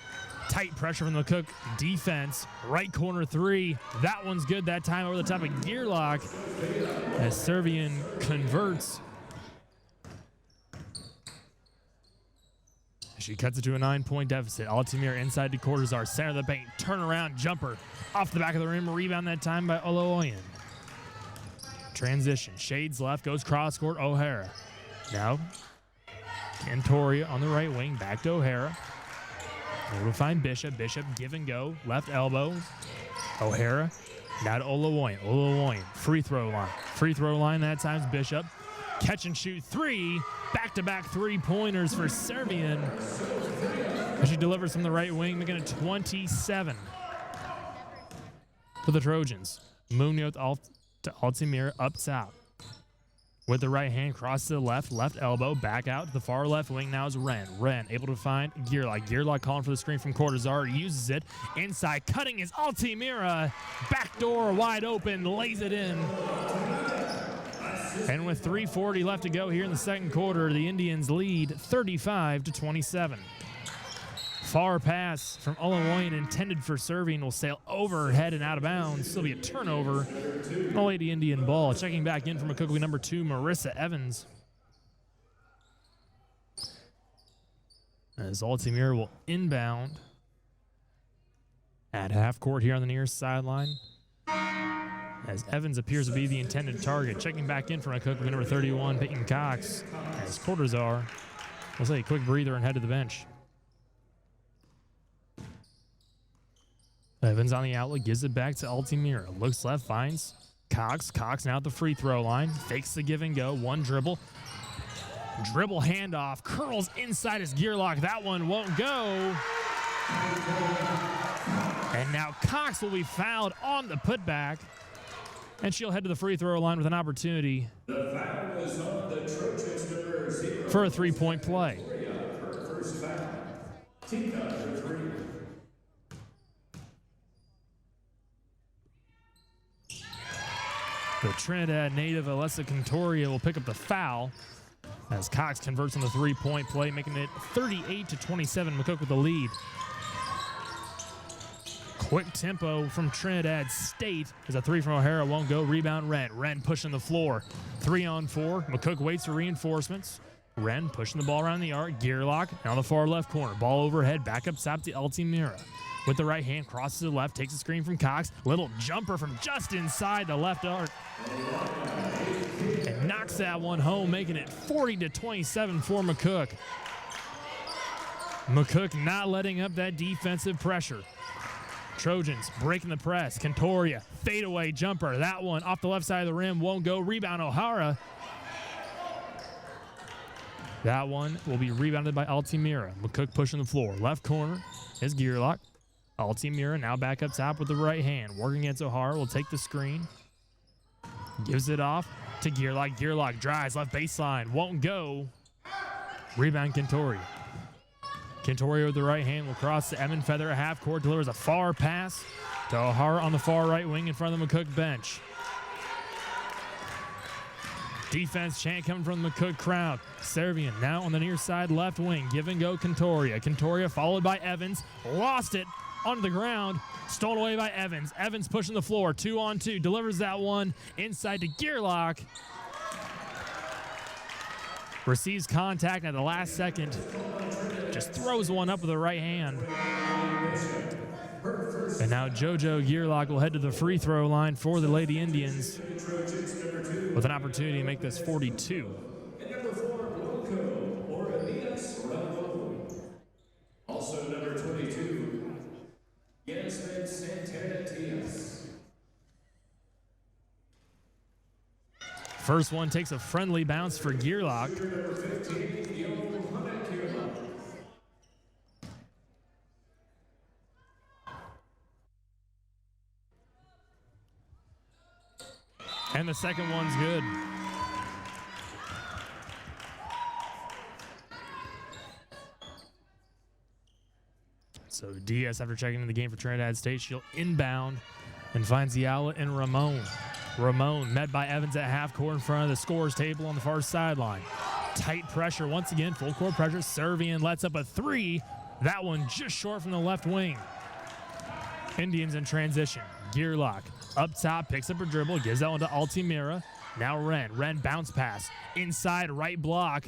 Tight pressure from the McCOOK defense. Right corner three. That one's good that time over the top of Gearlock. As Servian converts. She cuts it to a 9-point deficit. Altamira inside to Cortazar. Center of the paint. Turnaround jumper. Off the back of the rim. Rebound that time by Olowoyan. Transition. Shades left. Goes cross court. O'Hara. Now, Cantoria on the right wing. Back to O'Hara. Able to find Bishop. Bishop give and go. Left elbow. O'Hara. Now to Olowoyan. Olowoyan. Free throw line. Free throw line that time's Bishop. Catch and shoot three. Back-to-back three-pointers for Servian. She delivers from the right wing, making it 27 for the Trojans. Munoz to Altamira up top. With the right hand, cross to the left elbow, back out to the far left wing. Now is Wren. Wren able to find Gearlock. Gearlock calling for the screen from Cortazar. Uses it. Inside, cutting is Altamira. Backdoor wide open, lays it in. And with 3:40 left to go here in the second quarter, the Indians lead 35-27. Far pass from Olowoyan intended for Servian will sail overhead and out of bounds. Still be a turnover. The Lady Indian ball. Checking back in from McCOOK will be number 2, Marissa Evans. As Altamira will inbound at half court here on the near sideline. As Evans appears to be the intended target. Checking back in from McCOOK with number 31, Peyton Cox. As Cortazar will say a quick breather and head to the bench. Evans on the outlet, gives it back to Altamira. Looks left, finds Cox. Cox now at the free throw line. Fakes the give and go. One dribble. Dribble handoff. Curls inside his Gearlock. That one won't go. And now Cox will be fouled on the putback. And she'll head to the free throw line with an opportunity for a three-point play. The Trinidad native Alessa Cantoria will pick up the foul as Cox converts on the three-point play, making it 38-27. McCOOK with the lead. Quick tempo from Trinidad State as a three from O'Hara won't go. Rebound Wren. Wren pushing the floor. 3-on-4. McCOOK waits for reinforcements. Wren pushing the ball around the arc. Gearlock on the far left corner. Ball overhead. Back up top to Altamira. With the right hand, crosses to the left. Takes a screen from Cox. Little jumper from just inside the left arc. And knocks that one home, making it 40-27 for McCOOK. McCOOK not letting up that defensive pressure. Trojans breaking the press. Cantoria, fadeaway jumper. That one off the left side of the rim won't go. Rebound O'Hara. That one will be rebounded by Altamira. McCOOK pushing the floor. Left corner is Gearlock. Altamira now back up top with the right hand. Working against O'Hara. Will take the screen. Gives it off to Gearlock. Gearlock drives left baseline. Won't go. Rebound Cantoria. Cantoria with the right hand will cross to Evan Feather at half court. Delivers a far pass to O'Hara on the far right wing in front of the McCOOK bench. Defense chant coming from the McCOOK crowd. Servian now on the near side left wing. Give and go Cantoria. Cantoria followed by Evans. Lost it onto the ground. Stolen away by Evans. Evans pushing the floor. 2-on-2. Delivers that one inside to Gearlock. Receives contact at the last second. Just throws one up with the right hand. And now JoJo Gearlock will head to the free throw line for the Lady Indians with an opportunity to make this 42. And number 4, Blanca Oranias. Also number First one takes a friendly bounce for Gearlock. And the second one's good. So Diaz, after checking in the game for Trinidad State, she'll inbound and finds the outlet in Ramon. Ramon met by Evans at half court in front of the scorer's table on the far sideline. Tight pressure once again, full court pressure. Servian lets up a three. That one just short from the left wing. Indians in transition. Gearlock up top, picks up her dribble, gives that one to Altimira. Now Ren. Ren bounce pass. Inside right block.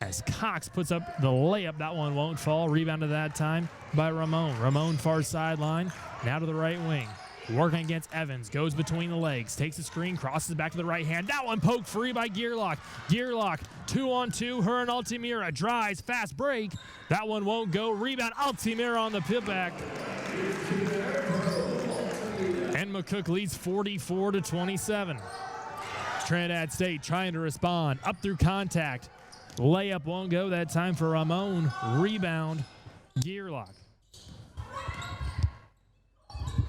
As Cox puts up the layup, that one won't fall. Rebounded that time by Ramon. Ramon far sideline. Now to the right wing. Working against Evans. Goes between the legs. Takes the screen. Crosses back to the right hand. That one poked free by Gearlock. Gearlock 2-on-2. Her and Altimira. Drives. Fast break. That one won't go. Rebound. Altimira on the putback. And McCOOK leads 44-27. Trinidad State trying to respond. Up through contact. Layup won't go that time for Ramon. Rebound. Gearlock.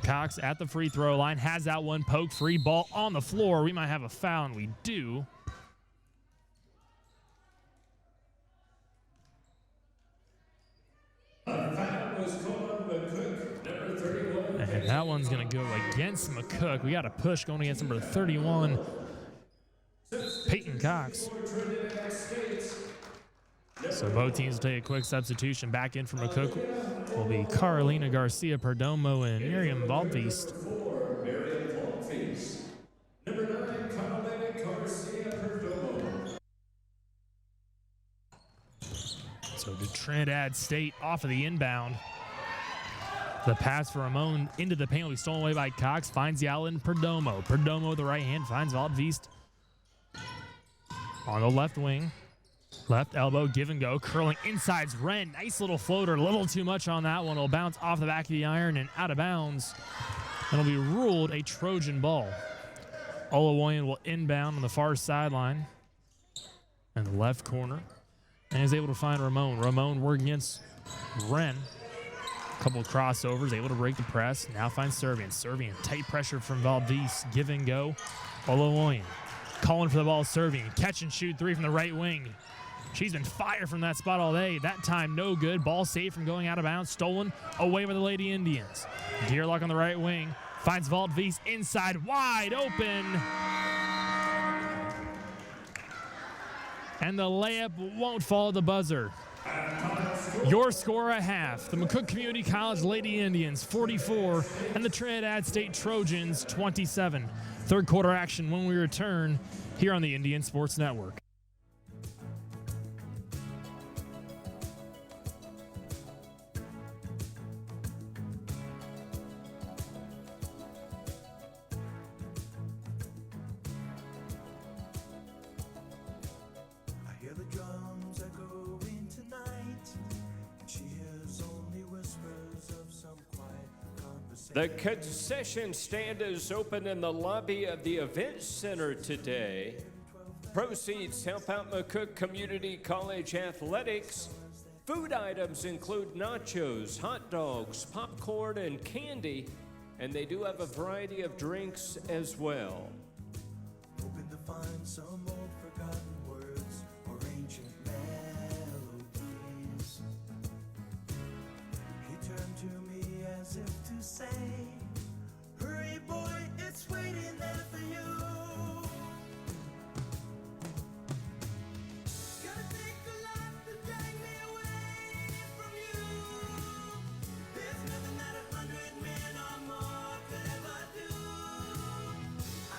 Cox at the free throw line. Has that one poked free. Ball on the floor. We might have a foul, and we do. A foul was called on McCOOK, number 31. And that one's going to go against McCOOK. We got a push going against number 31, Peyton Cox. So both teams will take a quick substitution. Back in for McCOOK will be Carolina Garcia Perdomo and Miriam Valdvist. Number 9, Carolina Garcia Perdomo. So to Trinidad State off of the inbound. The pass for Ramon into the paint will be stolen away by Cox. Finds the outlet in Perdomo. Perdomo with the right hand finds Valdvist on the left wing. Left elbow, give and go, curling inside's Ren. Nice little floater, a little too much on that one. It'll bounce off the back of the iron and out of bounds. And it'll be ruled a Trojan ball. Olawoyan will inbound on the far sideline in the left corner. And is able to find Ramon. Ramon working against Ren. A couple of crossovers, able to break the press. Now finds Servian. Servian, tight pressure from Valdvist. Give and go. Olawoyan calling for the ball. Servian, catch and shoot three from the right wing. She's been fired from that spot all day. That time, no good. Ball saved from going out of bounds. Stolen away by the Lady Indians. Gearlock on the right wing. Finds Valdvist inside, wide open. And the layup won't fall at the buzzer. Your score at half. The McCOOK Community College Lady Indians 44 and the Trinidad State Trojans 27. Third quarter action when we return here on the Indian Sports Network. The concession stand is open in the lobby of the Event Center today. Proceeds help out McCOOK Community College athletics. Food items include nachos, hot dogs, popcorn, and candy, and they do have a variety of drinks as well. Hoping to find some old forgotten words or ancient melodies. He turned to me as if to say, hurry boy, it's waiting there for you. Gotta take a lot to drag me away from you. There's nothing that 100 men or more could ever do. I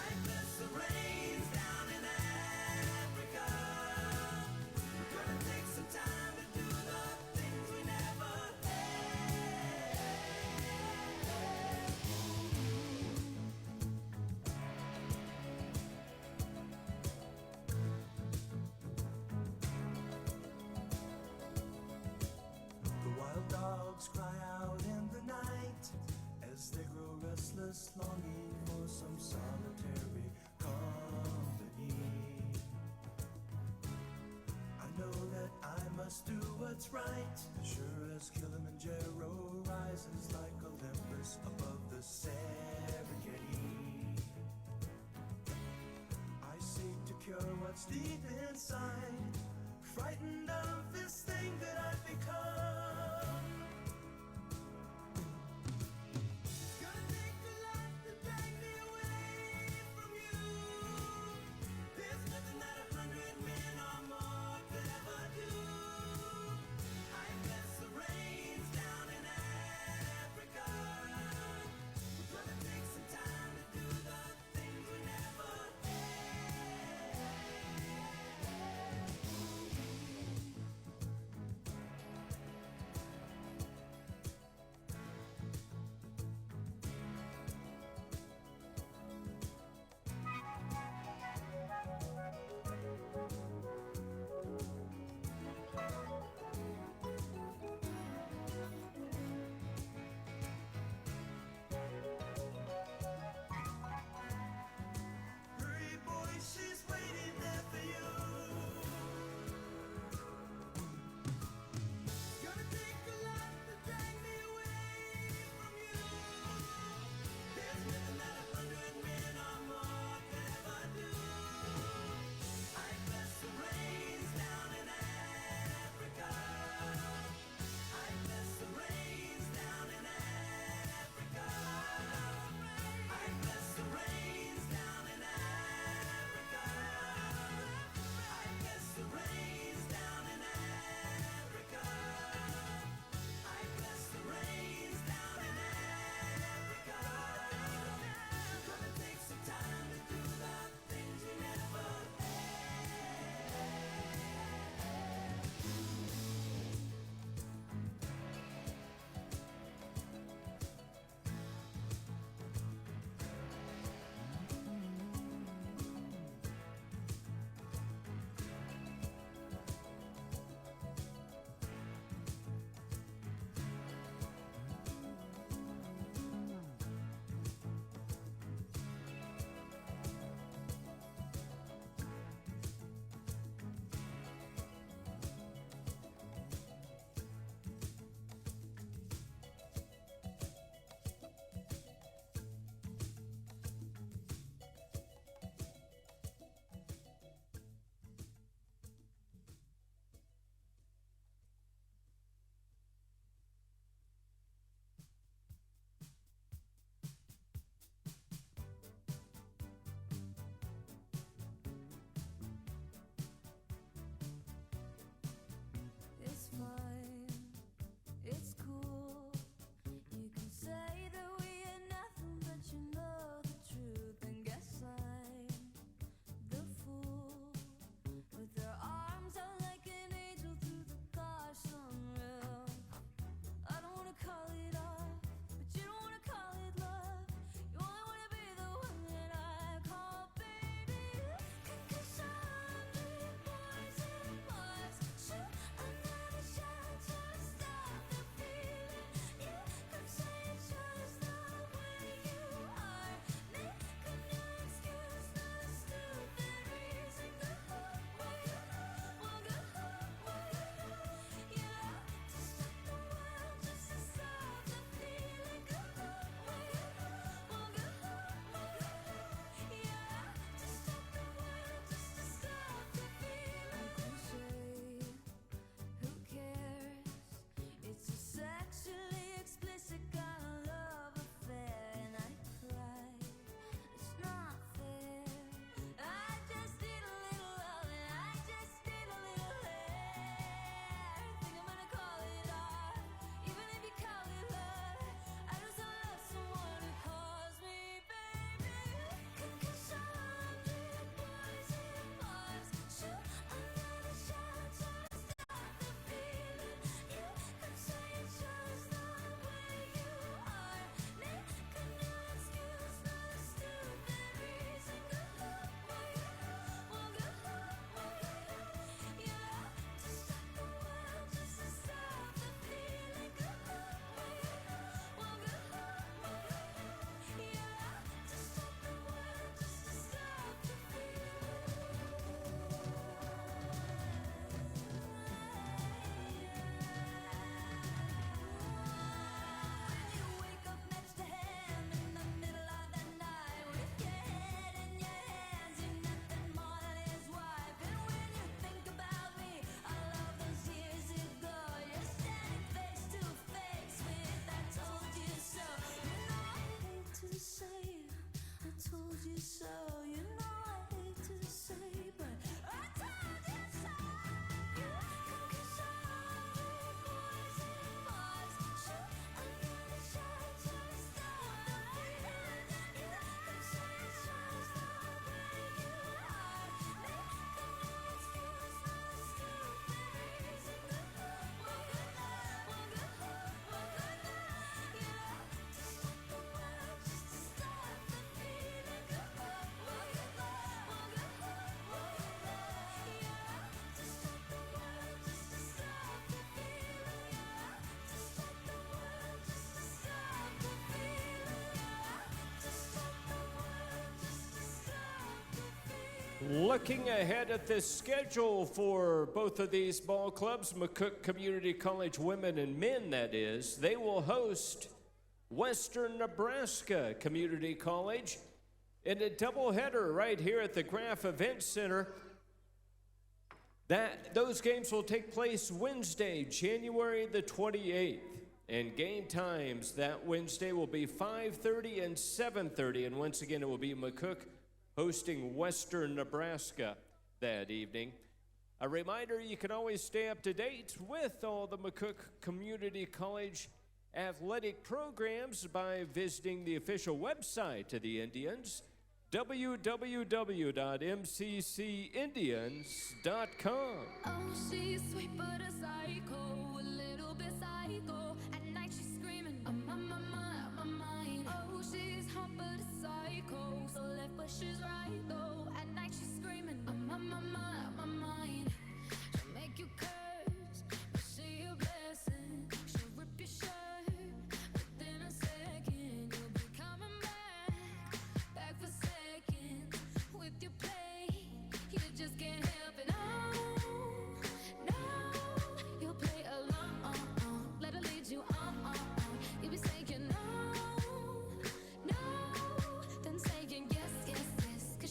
it's right. Sure as Kilimanjaro rises like Olympus above the Serengeti. I seek to cure what's deep inside, frightened of this thing that I've become. It's gonna take a lot to drag me away from you. There's nothing that 100 men or more could ever do. I bless the rains down in Africa. We're gonna take some time to do the things we never had. Looking ahead at the schedule for both of these ball clubs, McCOOK Community College women and men, that is, they will host Western Nebraska Community College in a doubleheader right here at the Graf Event Center. Those games will take place Wednesday, January the 28th. And game times that Wednesday will be 5:30 and 7:30. And once again, it will be McCOOK hosting Western Nebraska that evening. A reminder, you can always stay up to date with all the McCOOK Community College athletic programs by visiting the official website of the Indians, www.mccindians.com. Oh, she's sweet but a psycho, a little bit psycho. At night she's screaming, I'm on my mind. Oh, she's hot but a psycho, so left but she's right though. At night she's screaming, I'm on my mind. She'll make you curse, but she a blessing. She'll rip your shirt within a second. You'll be coming back for seconds with your play. You just can't help it. No, you'll play along. Let her lead you on. You'll be saying no, then saying yes, 'cause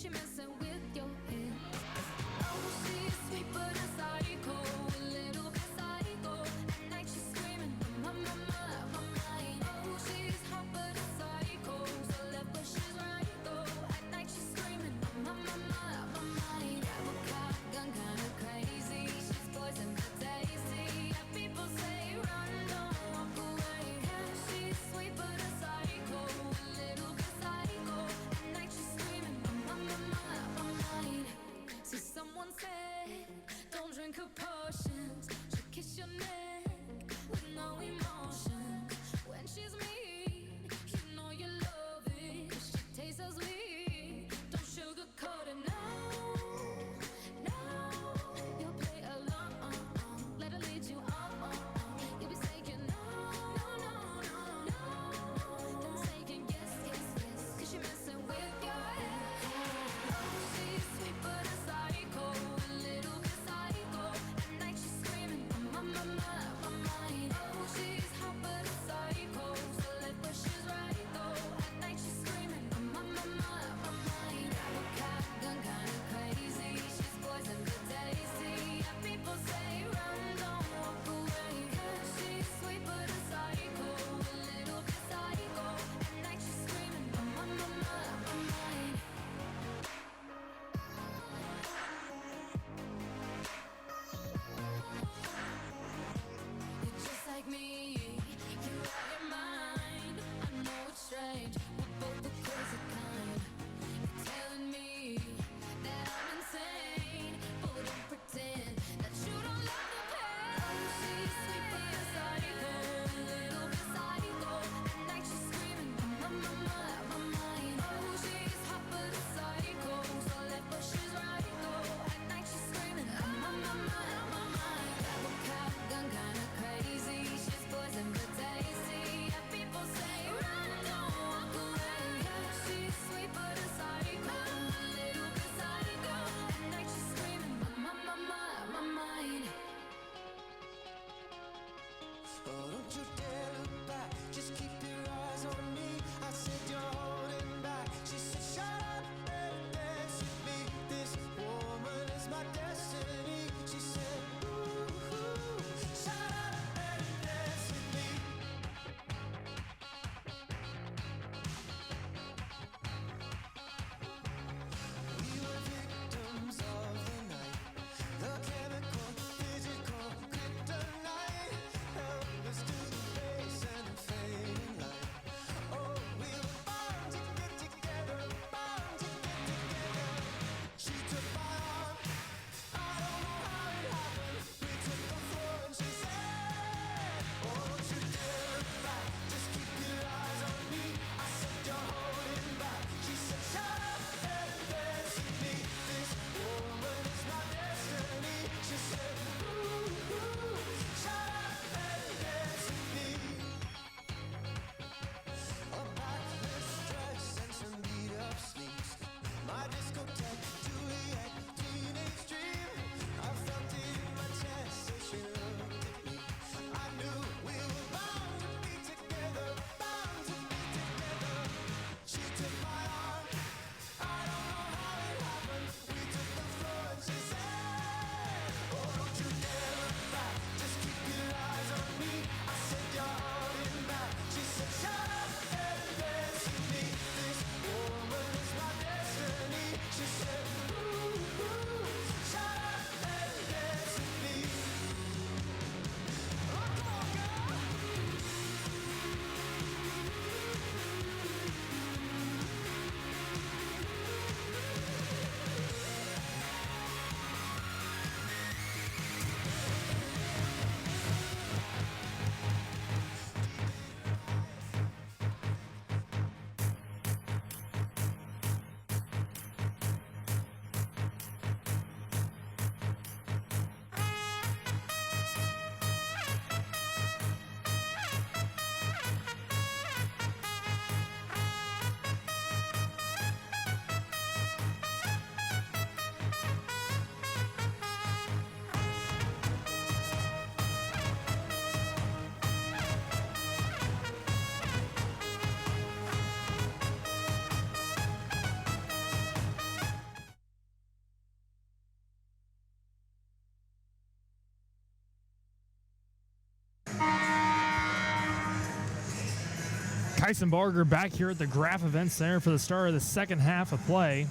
Kyson Barger back here at the Graf Event Center for the start of the second half of play.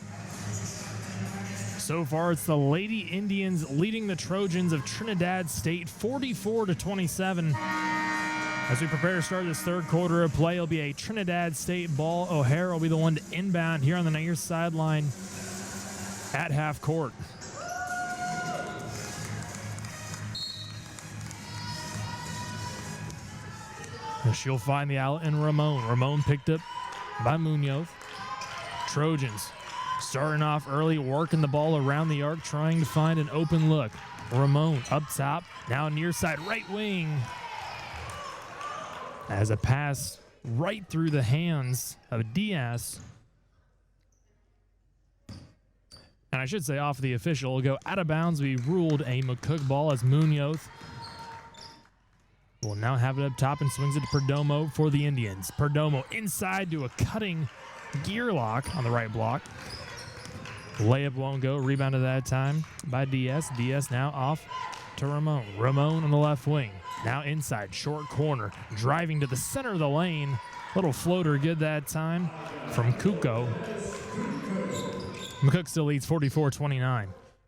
So far, it's the Lady Indians leading the Trojans of Trinidad State 44-27. As we prepare to start this third quarter of play, it'll be a Trinidad State ball. O'Hara will be the one to inbound here on the near sideline at half court. And she'll find the outlet in Ramon. Ramon picked up by Munoz. Trojans starting off early, working the ball around the arc, trying to find an open look. Ramon up top, now near side right wing. As a pass right through the hands of Diaz. And I should say off the official, will go out of bounds. We ruled a McCOOK ball as Munoz will now have it up top and swings it to Perdomo for the Indians. Perdomo inside to a cutting gear lock on the right block. Layup won't go. Rebound at that time by Diaz. Diaz now off to Ramon. Ramon on the left wing. Now inside, short corner. Driving to the center of the lane. Little floater good that time from Cuco. McCOOK still leads 44-29.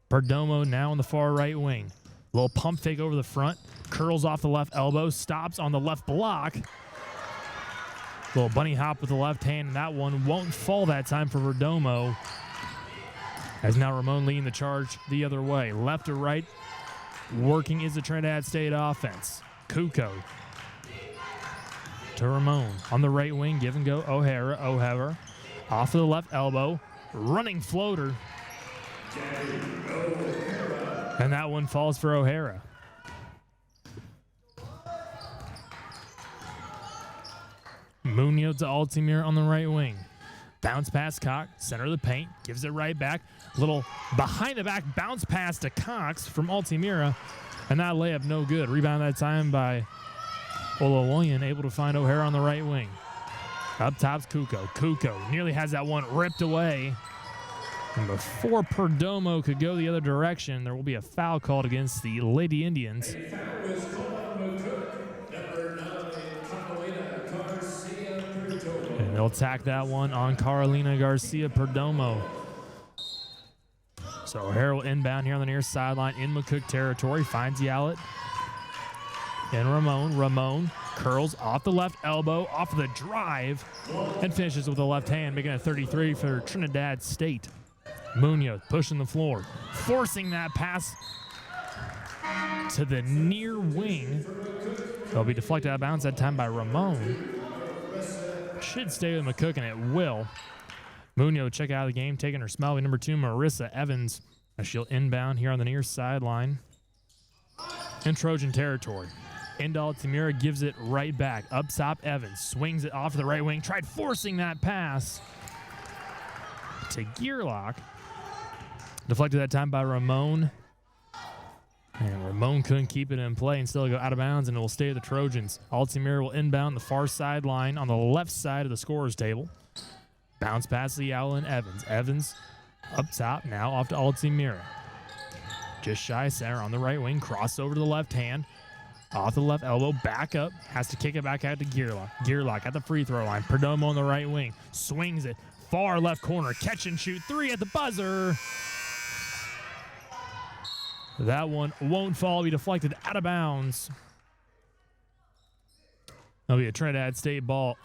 Perdomo now on the far right wing. Little pump fake over the front. Curls off the left elbow. Stops on the left block. Little bunny hop with the left hand, and that one won't fall that time for Perdomo. As now Ramon leading the charge the other way. Left to right. Working is the Trinidad State offense. Cuco to Ramon. On the right wing, give and go. O'Hara off to the left elbow. Running floater. And that one falls for O'Hara. Munoz to Altamira on the right wing. Bounce pass Cox, center of the paint, gives it right back. Little behind the back bounce pass to Cox from Altamira. And that layup no good. Rebound that time by Olawolyan, able to find O'Hara on the right wing. Up top's Cuco. Cuco nearly has that one ripped away. And before Perdomo could go the other direction, there will be a foul called against the Lady Indians. And they'll tack that one on Carolina Garcia Perdomo. So O'Hara will inbound here on the near sideline in McCOOK territory. Finds the outlet. And Ramon curls off the left elbow, off of the drive, and finishes with the left hand, making it 33 for Trinidad State. Munoz pushing the floor, forcing that pass to the near wing. It'll be deflected out of bounds that time by Ramon. Should stay with McCOOK, and it will. Munoz check out of the game, taking her smell with number 2, Marissa Evans, as she'll inbound here on the near sideline in Trojan territory. Into Altamira, gives it right back. Up top, Evans swings it off to the right wing, tried forcing that pass to Gearlock. Deflected that time by Ramon. And Ramon couldn't keep it in play and still go out of bounds, and it will stay with the Trojans. Altamira will inbound the far sideline on the left side of the scorer's table. Bounce past the Allen Evans. Evans up top, now off to Altamira. Just shy center on the right wing, cross over to the left hand. Off the left elbow, back up, has to kick it back out to Gearlock. Gearlock at the free throw line. Perdomo on the right wing, swings it, far left corner, catch and shoot, 3 at the buzzer. That one won't fall, be deflected out of bounds. That'll be a Trinidad State ball.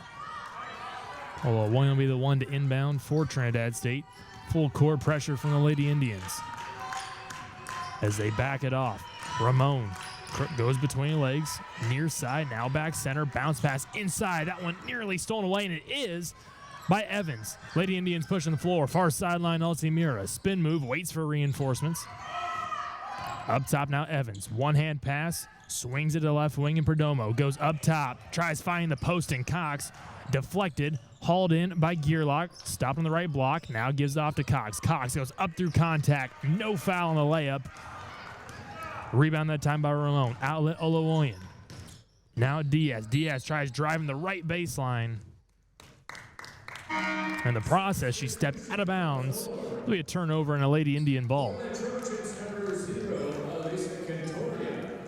Although one will be the one to inbound for Trinidad State. Full court pressure from the Lady Indians as they back it off. Ramon goes between legs, near side, now back center, bounce pass inside. That one nearly stolen away, and it is by Evans. Lady Indians pushing the floor, far sideline Altamira. Spin move, waits for reinforcements. Up top now Evans, one-hand pass, swings it to the left wing, and Perdomo goes up top, tries finding the post and Cox. Deflected, hauled in by Gearlock, stopped on the right block, now gives it off to Cox. Cox goes up through contact, no foul on the layup. Rebound that time by Ramon. Outlet Olawolyan. Now Diaz. Diaz tries driving the right baseline. In the process, she stepped out of bounds. It'll be a turnover and a Lady Indian ball.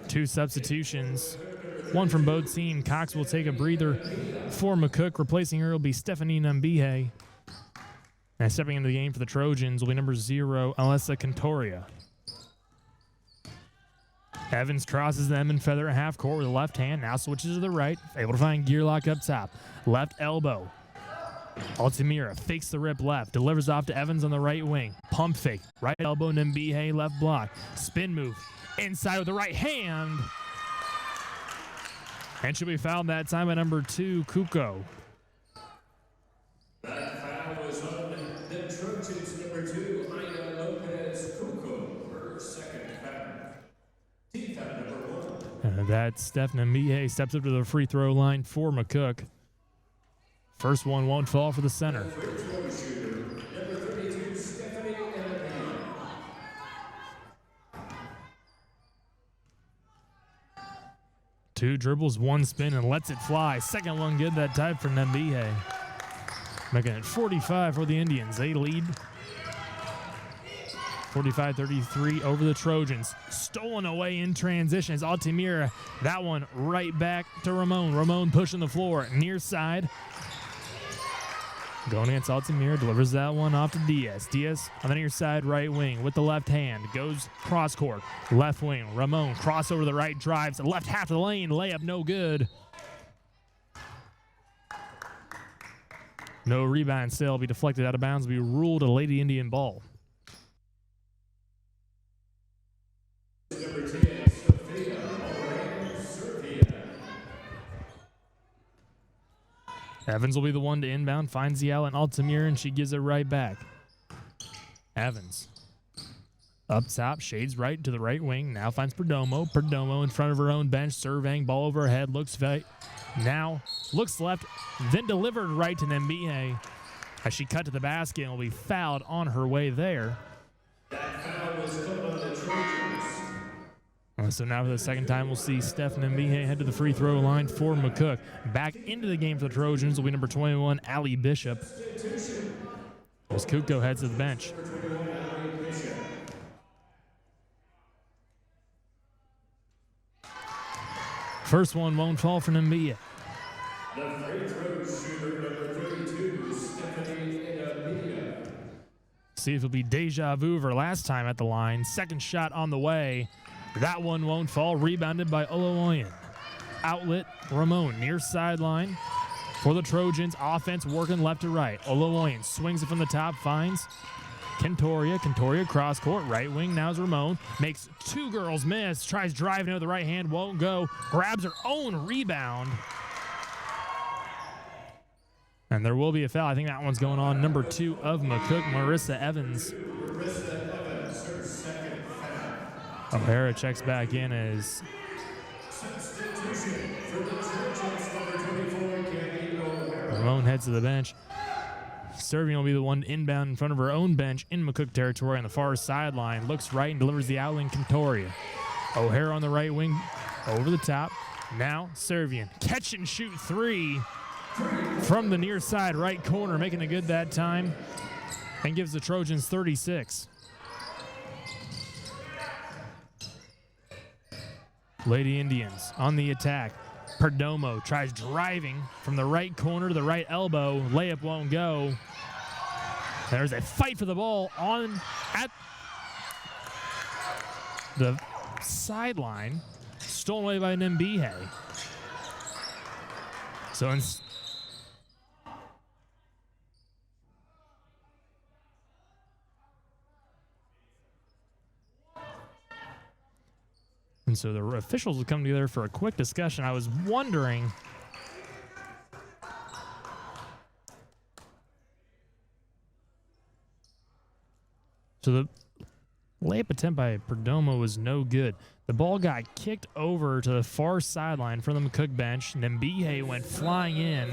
2 substitutions One from both teams. Cox will take a breather for McCOOK. Replacing her will be Stephanie Nambihe. And stepping into the game for the Trojans will be number 0, Alessa Cantoria. Evans crosses them and feather at half court with the left hand. Now switches to the right. Able to find Gearlock up top. Left elbow. Altamira fakes the rip left. Delivers off to Evans on the right wing. Pump fake. Right elbow, Nambihe left block. Spin move. Inside with the right hand. And she'll be fouled that time by number 2, Cuco. That foul was on the Trojans, number 2, Ainna Lopez Cuco, her second foul. Team foul number 1. And that's Steph Nambihe steps up to the free throw line for McCOOK. First one won't fall for the center. Free throw shooter, number 32, Stephanie Nambihe. Two dribbles, one spin, and lets it fly. Second one good that time for Nambihe. Making it 45 for the Indians. They lead 45-33 over the Trojans. Stolen away in transition as Altamira. That one right back to Ramon. Ramon pushing the floor. Near side. Going against Altamira. Delivers that one off to Diaz. Diaz on the near side right wing with the left hand. Goes cross court. Left wing. Ramon cross over the right. Drives. Left half of the lane. Layup no good. No rebound still. Be deflected out of bounds. Be ruled a Lady Indian ball. Number 10, Sofia Moran. Evans will be the one to inbound. Finds the outlet in Altamira, and she gives it right back. Evans. Up top, shades right to the right wing. Now finds Perdomo. Perdomo in front of her own bench. Surveying, ball over her head. Looks now looks left, then delivered right to Nambihe as she cut to the basket and will be fouled on her way there. That foul was called on the Trojans. So now for the second time, we'll see Steph Nambihe head to the free throw line for McCOOK. Back into the game for the Trojans will be number 21, Allie Bishop. As Cuco heads to the bench. First one won't fall for Nambihe. The free throw shooter, number 32, Stephanie Nambihe. See if it'll be deja vu of her last time at the line. Second shot on the way. That one won't fall. Rebounded by Olowoyan. Outlet, Ramon near sideline for the Trojans. Offense working left to right. Olowoyan swings it from the top, finds Cantoria. Cantoria cross court, right wing. Now's Ramon. Makes two girls miss. Tries driving with the right hand, won't go. Grabs her own rebound. And there will be a foul. I think that one's going on. Number 2 of McCOOK, Marissa Evans. Her second foul. O'Hara checks back in as Substitution for the Trojans, number 24, Candy O'Hara. Ramon heads to the bench. Serving will be the one inbound in front of her own bench in McCOOK territory on the far sideline. Looks right and delivers the outling Cantoria. O'Hara on the right wing, over the top. Now Servian, catch and shoot 3 from the near side right corner, making it good that time, and gives the Trojans 36. Lady Indians on the attack. Perdomo tries driving from the right corner to the right elbow. Layup won't go. There's a fight for the ball on at the sideline. Stolen away by Nambihe. So and so the officials will come together for a quick discussion. I was wondering, so the layup attempt by Perdomo was no good. The ball got kicked over to the far sideline from the McCOOK bench. Nambihe went flying in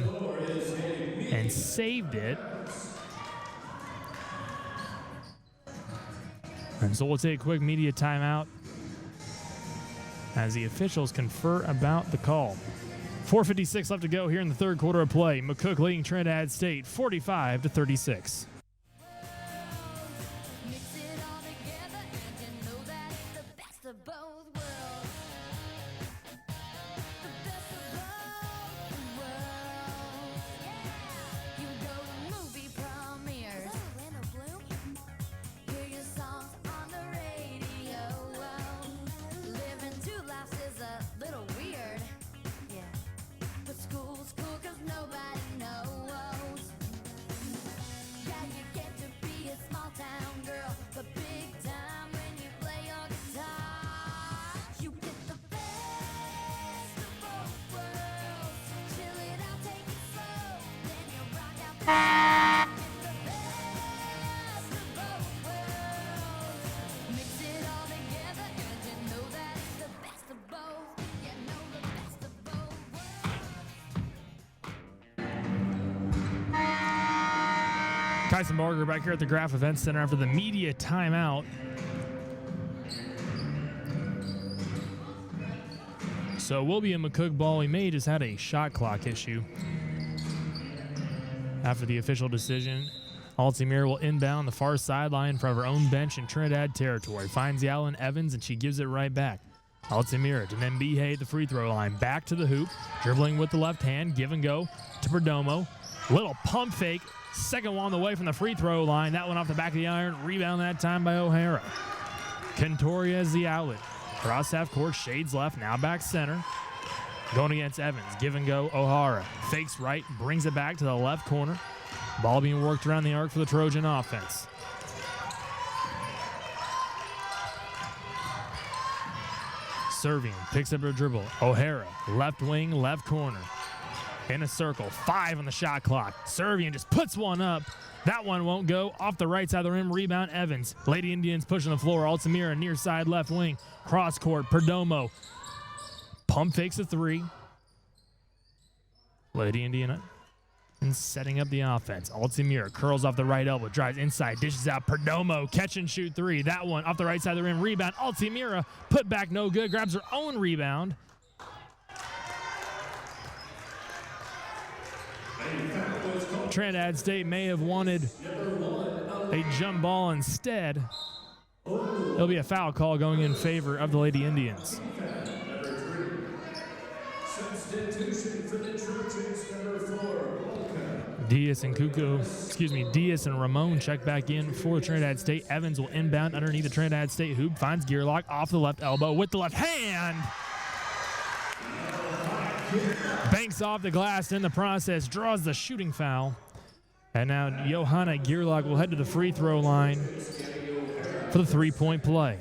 and saved it. And so we'll take a quick media timeout as the officials confer about the call. 4:56 left to go here in the third quarter of play. McCOOK leading Trinidad State 45-36. Mix it all together and you know that the best of both worlds. The Kyson Barger back here at the Graf Event Center after the media timeout. So it will be a McCOOK ball. He may just had a shot clock issue. After the official decision, Altamira will inbound the far sideline in front of her own bench in Trinidad territory. Finds Yalen Evans, and she gives it right back. Altamira to Nembihe at the free throw line. Back to the hoop. Dribbling with the left hand. Give and go to Perdomo. Little pump fake. Second one on the way from the free throw line. That one off the back of the iron. Rebound that time by O'Hara. Contoria is the outlet. Cross half court. Shades left. Now back center. Going against Evans. Give and go. O'Hara. Fakes right. Brings it back to the left corner. Ball being worked around the arc for the Trojan offense. Servian picks up a dribble. O'Hara, left wing, left corner. In a circle, 5 on the shot clock. Servian just puts one up. That one won't go. Off the right side of the rim, rebound Evans. Lady Indians pushing the floor. Altamira near side left wing. Cross court, Perdomo. Pump fakes a 3. Lady Indiana and setting up the offense. Altamira curls off the right elbow, drives inside, dishes out. Perdomo, catch and shoot 3. That one off the right side of the rim, rebound. Altamira, put back no good, grabs her own rebound. Trinidad State may have wanted a jump ball instead. It'll be a foul call going in favor of the Lady Indians. Diaz and Cuco, Diaz and Ramon check back in for Trinidad State. Evans will inbound underneath the Trinidad State hoop, finds Gearlock off the left elbow with the left hand. Banks off the glass in the process, draws the shooting foul. And now Johanna Gearlock will head to the free throw line for the 3-point play.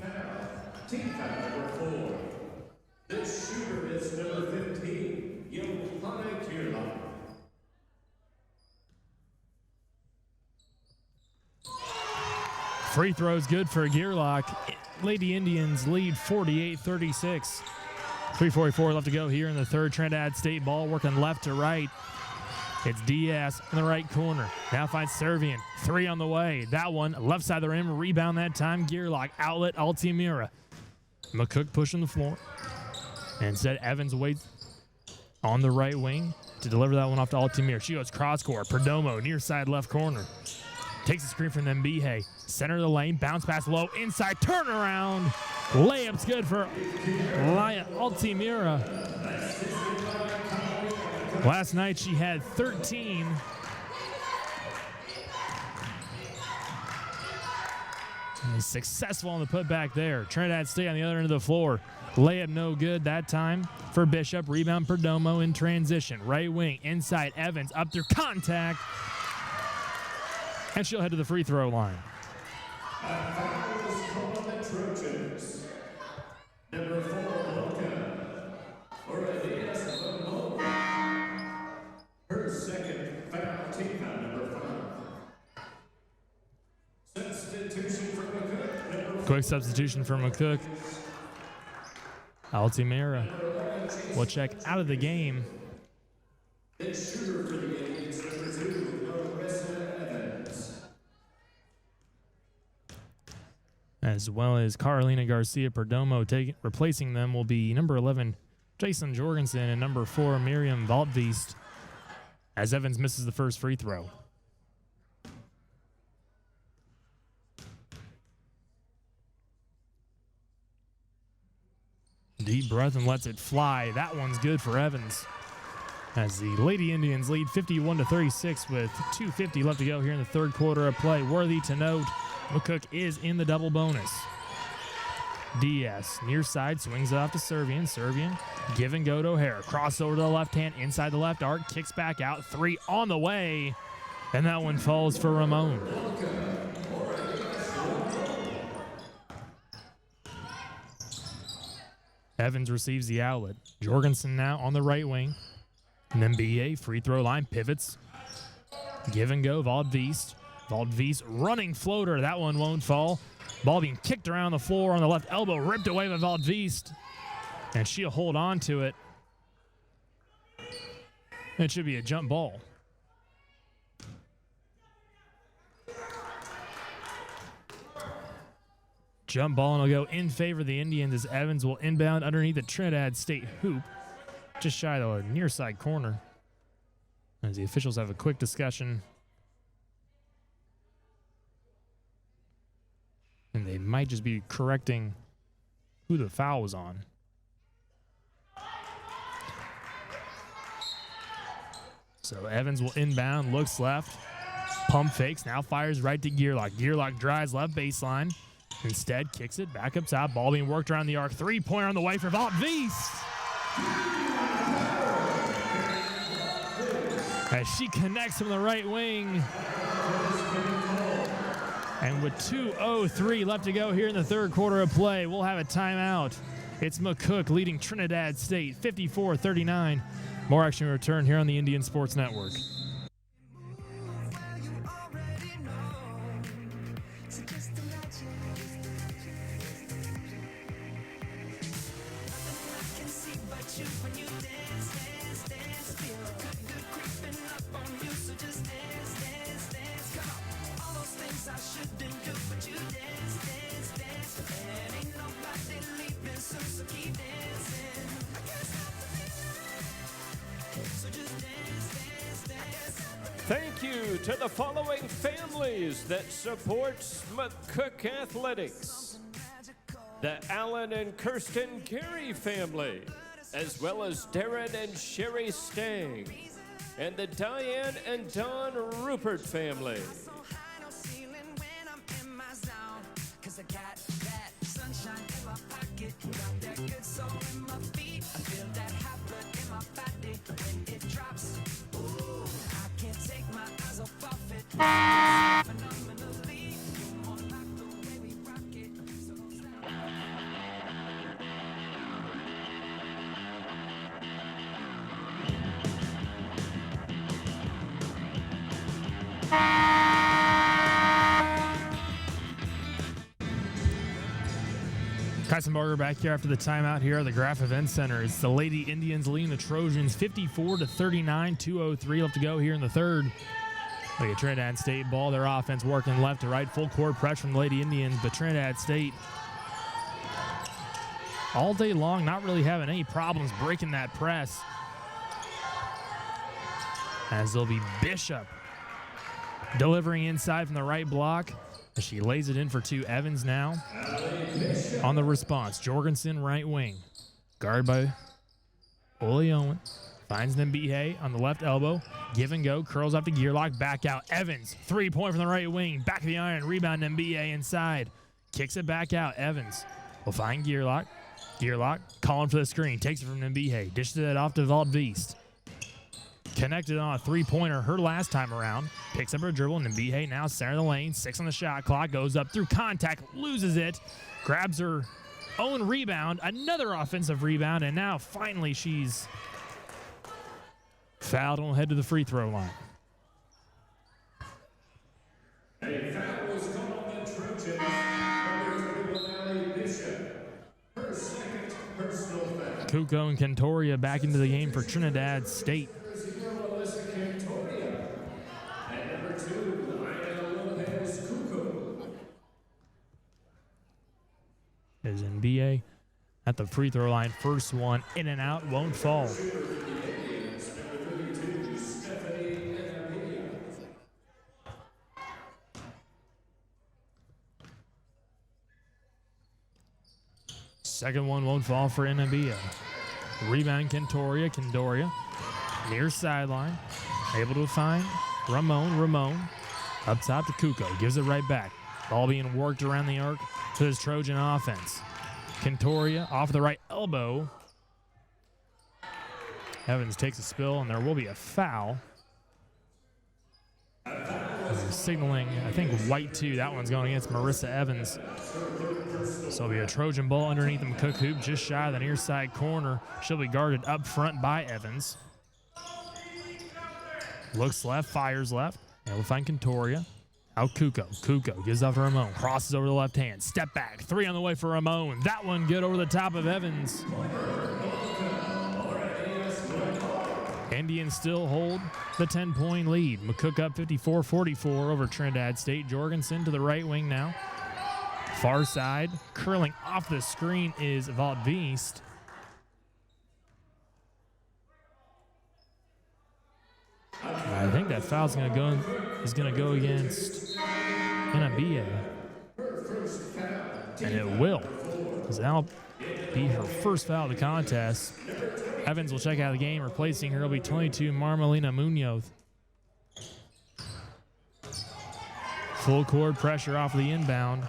Free throws good for Gearlock. Lady Indians lead 48-36. 3:44 left to go here in the third. Trinidad State ball working left to right. It's Diaz in the right corner. Now finds Servian. 3 on the way. That one left side of the rim. Rebound that time. Gearlock. Outlet Altamira. McCOOK pushing the floor. And instead Evans waits on the right wing to deliver that one off to Altamira. She goes cross court. Perdomo near side left corner. Takes a screen from Nembihe. Center of the lane. Bounce pass low. Inside. Turnaround. Layup's good for Laia Altamira. Last night she had 13. And successful on the putback there. Trinidad State on the other end of the floor. Layup no good that time for Bishop. Rebound Perdomo in transition. Right wing. Inside Evans. Up through contact. And she'll head to the free throw line. Number 4, Blanca Oranias. Her second foul, team foul, number 5. Substitution for McCOOK. Quick substitution for McCOOK. Altamira will check out of the game. Shooter for the Indians, number 2, Evans. As well as Carolina Garcia Perdomo replacing them will be number 11, Jason Jorgensen, and number 4, Miriam Valtveest, as Evans misses the first free throw. Deep breath and lets it fly. That one's good for Evans. As the Lady Indians lead 51-36 with 2:50 left to go here in the third quarter of play. Worthy to note, McCOOK is in the double bonus. Diaz, near side, swings it off to Servian. Servian, give and go to O'Hara. Crossover to the left hand, inside the left arc, kicks back out. 3 on the way, and that one falls for Ramon. Evans receives the outlet. Jorgensen now on the right wing. Nembihe, free throw line, pivots. Give and go, Valtveest. Valtveest running floater. That one won't fall. Ball being kicked around the floor on the left elbow, ripped away by Valtveest. And she'll hold on to it. It should be a jump ball. Jump ball and will go in favor of the Indians as Evans will inbound underneath the Trinidad State hoop, just shy of the near side corner. As the officials have a quick discussion. And they might just be correcting who the foul was on. So Evans will inbound, looks left, pump fakes, now fires right to Gearlock. Gearlock drives left baseline. Instead, kicks it back up top. Ball being worked around the arc. Three-pointer on the way for Valdvis. As she connects from the right wing. And with 2:03 left to go here in the third quarter of play, we'll have a timeout. It's McCOOK leading Trinidad State 54-39. More action return here on the Indian Sports Network. Thank you to the following families that supports McCOOK Athletics. The Alan and Kirsten Gary family, as well as Darren and Sherry Stang, and the Diane and Don Rupert family. Kaisenberger back here after the timeout here at the Graf Event Center. It's the Lady Indians leading the Trojans 54-39, 2:03 left to go here in the third. Look at Trinidad State ball, their offense working left to right, full court pressure from the Lady Indians, but Trinidad State all day long not really having any problems breaking that press. As there'll be Bishop delivering inside from the right block. She lays it in for two. Evans now on the response. Jorgensen right wing. Guard by Ole Owen. Finds Nambihe on the left elbow. Give and go. Curls up to Gearlock. Back out. Evans. 3-point from the right wing. Back of the iron. Rebound Nambihe inside. Kicks it back out. Evans will find Gearlock. Gearlock calling for the screen. Takes it from Nambihe. Dishes it off to Valdvis. Connected on a three-pointer her last time around. Picks up her dribble. Nambihe now center of the lane. 6 on the shot clock. Goes up through contact. Loses it. Grabs her own rebound. Another offensive rebound. And now finally she's fouled and will head to the free throw line. A foul was called on the Trojans. Number 2, Bishop. Her second personal foul. Cuco and Cantoria back into the game for Trinidad State. And number 2, Lopez, Cuco. Is NBA at the free throw line. First one in and out, won't fall. Second one won't fall for Nambihe. Rebound Candoria. Near sideline. Able to find Ramon. Up top to Cuco. Gives it right back. Ball being worked around the arc to his Trojan offense. Cantoria off the right elbow. Evans takes a spill, and there will be a foul. Signaling, I think, white 2. That one's going against Marissa Evans. So it'll be a Trojan ball underneath the McCOOK hoop, just shy of the near side corner. She'll be guarded up front by Evans. Looks left, fires left. And we'll find Cantoria. Out Cuco. Cuco gives off to Ramon. Crosses over the left hand. Step back. 3 on the way for Ramon. That one good over the top of Evans. Indians still hold the 10-point lead. McCOOK up 54-44 over Trinidad State. Jorgensen to the right wing now. Far side, curling off the screen is Valdvist. I think that foul's going to go against Ainna. And it will. Because that'll be her first foul of the contest. Evans will check out of the game. Replacing her will be 22, Marmelina Munoz. Full court pressure off the inbound.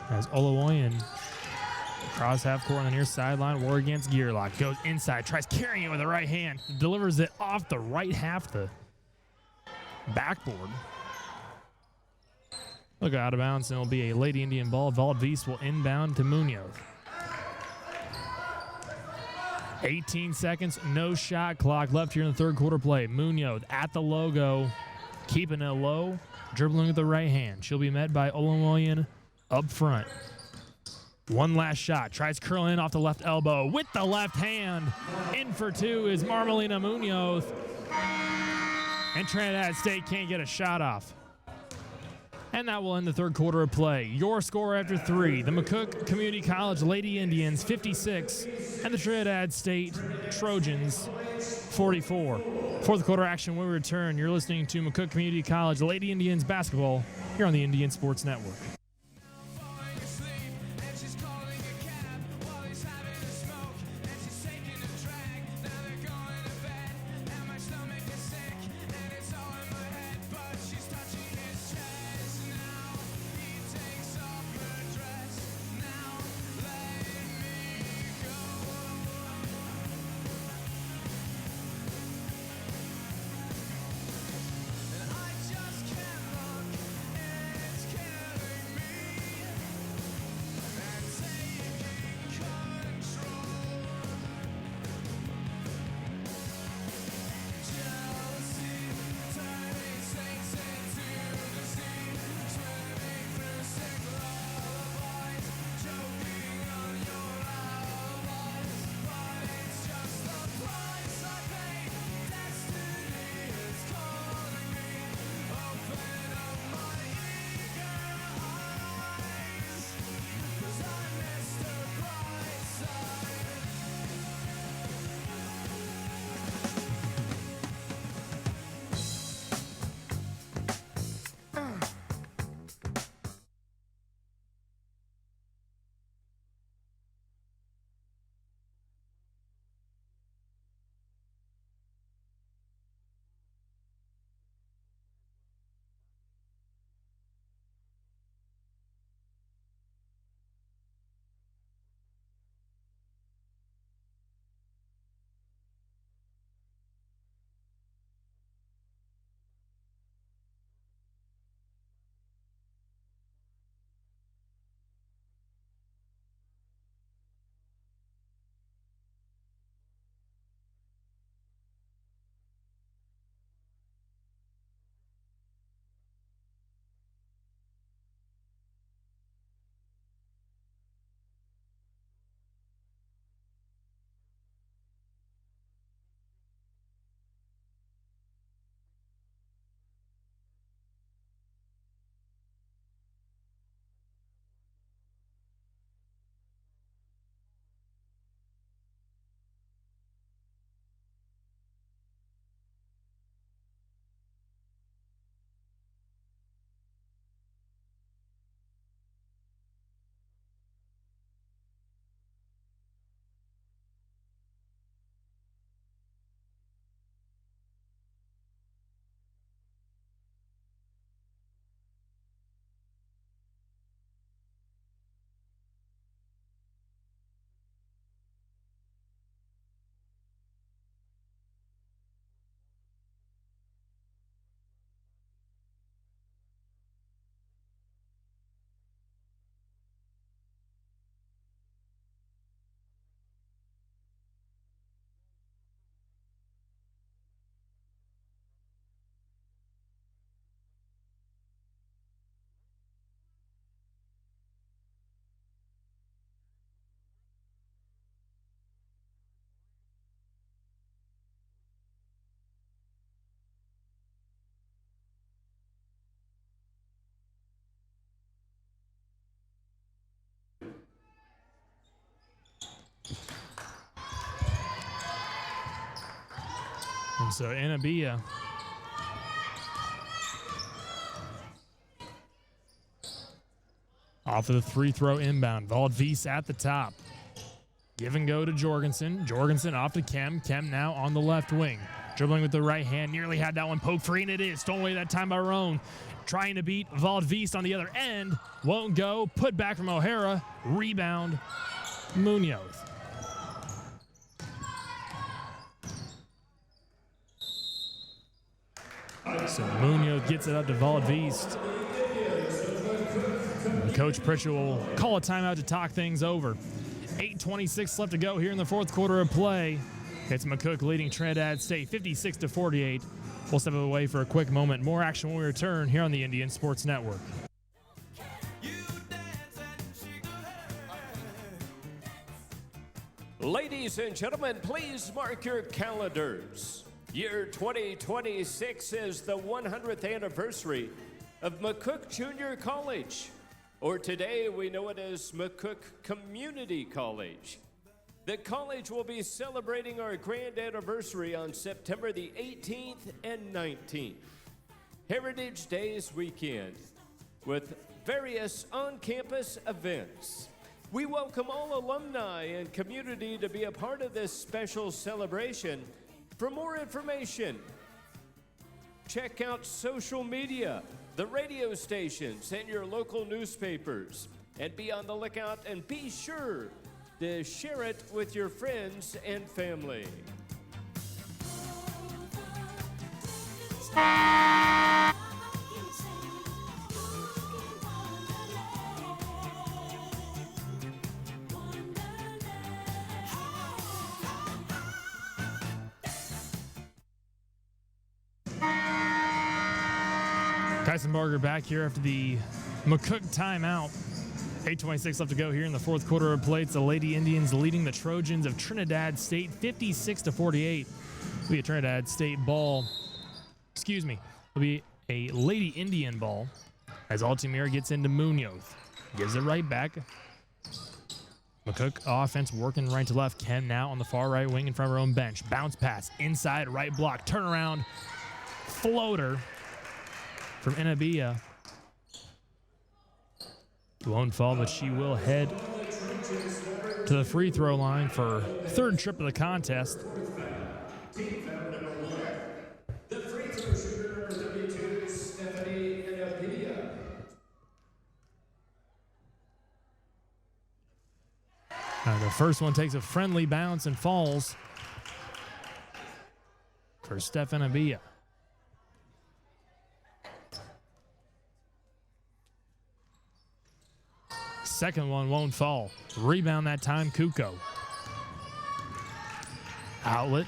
As Oluwayan cross half court on the near sideline. War against Gearlock. Goes inside. Tries carrying it with the right hand. Delivers it off the right half the backboard. Look out of bounds, and it'll be a Lady Indian ball. Valdvist will inbound to Munoz. 18 seconds, no shot clock left here in the third quarter play. Munoz at the logo, keeping it low, dribbling with the right hand. She'll be met by Oluwayan up front. One last shot, tries curling in off the left elbow with the left hand. In for two is Marmelina Munoz. And Trinidad State can't get a shot off. And that will end the third quarter of play. Your score after three, the McCOOK Community College Lady Indians 56 and the Trinidad State Trojans 44. Fourth quarter action when we return. You're listening to McCOOK Community College Lady Indians basketball here on the Indian Sports Network. And I just can't look, it's killing me. And so Ainna off of the free throw inbound. Valdvis at the top. Give and go to Jorgensen. Jorgensen off to Kem. Kem now on the left wing. Dribbling with the right hand. Nearly had that one poked free, and it is. Stolen away that time by Roan. Trying to beat Valdvis on the other end. Won't go. Put back from O'Hara. Rebound. Munoz. So Munoz gets it up to Valdvis. Coach Pritchett will call a timeout to talk things over. 8:26 left to go here in the fourth quarter of play. It's McCOOK leading Trinidad State 56-48. We'll step away for a quick moment. More action when we return here on the Indian Sports Network. Ladies and gentlemen, please mark your calendars. Year 2026 is the 100th anniversary of McCOOK Junior College, or today we know it as McCOOK Community College. The college will be celebrating our grand anniversary on September the 18th and 19th. Heritage Days weekend with various on-campus events. We welcome all alumni and community to be a part of this special celebration. For more information, check out social media, the radio stations, and your local newspapers. And be on the lookout and be sure to share it with your friends and family. Keisenbarger back here after the McCOOK timeout. 8:26 left to go here in the fourth quarter of play. It's the Lady Indians leading the Trojans of Trinidad State 56-48. It'll be a Trinidad State ball. Excuse me. It'll be a Lady Indian ball as Altamira gets into Munoz. Gives it right back. McCOOK offense working right to left. Ken now on the far right wing in front of her own bench. Bounce pass inside right block. Turnaround floater from Ainna. Won't fall, but she will head to the free throw line for her third trip of the contest. The free throw shooter number 32, Stephanie Ainna. The first one takes a friendly bounce and falls for Steph Ainna. Second one won't fall. Rebound that time, Cuco. Outlet.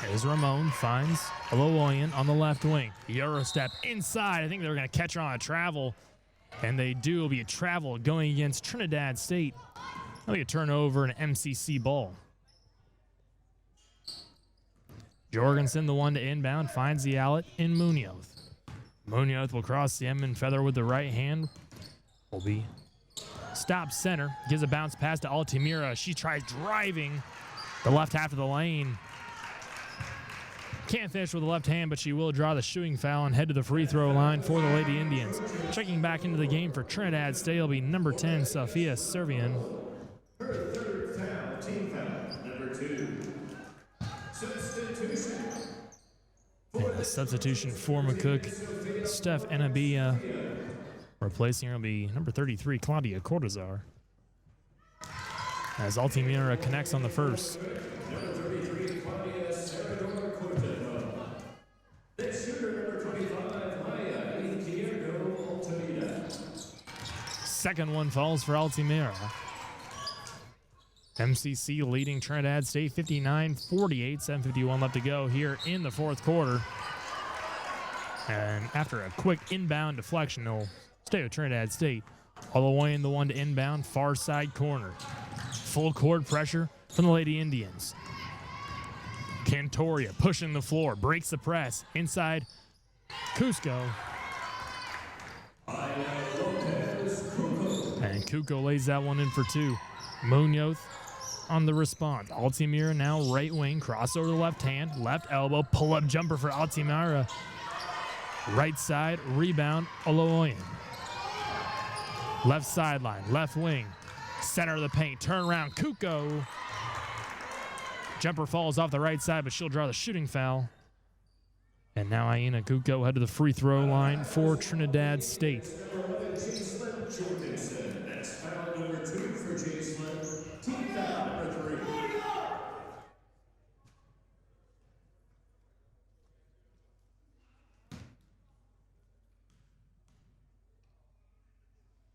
There's Ramon, finds Aloyan on the left wing. Euro step inside. I think they were going to catch her on a travel, and they do. It'll be a travel going against Trinidad State. That'll be a turnover and an MCC ball. Jorgensen, the one to inbound, finds the outlet in Munoz. Munoz will cross the Edmund Feather with the right hand. Will be stop center. Gives a bounce pass to Altamira. She tries driving the left half of the lane. Can't finish with the left hand, but she will draw the shooting foul and head to the free throw line for the Lady Indians. Checking back into the game for Trinidad State will be number 10, Sofia Servian. Her third foul, team foul, number 2. Substitution. And a substitution for McCOOK. Steph Ainna. Replacing her will be number 33, Claudia Cortazar. As Altamira connects on the first. Number 33, Claudia Cortazar. The shooter number 25, Laia Izquierdo. Second one falls for Altamira. MCC leading Trinidad State 59-48, 7:51 left to go here in the fourth quarter. And after a quick inbound deflection, they'll stay with Trinidad State. All the way in the one to inbound, far side corner. Full court pressure from the Lady Indians. Cantoria pushing the floor, breaks the press. Inside, Cusco. And Cuco lays that one in for two. Munoz on the response. Altamira now right wing, cross over the left hand, left elbow, pull-up jumper for Altamira. Right side, rebound, Olowoyan. Left sideline, left wing, center of the paint, turn around, Cuco. Jumper falls off the right side, but she'll draw the shooting foul. And now Ainna Cuco head to the free throw line for Trinidad State.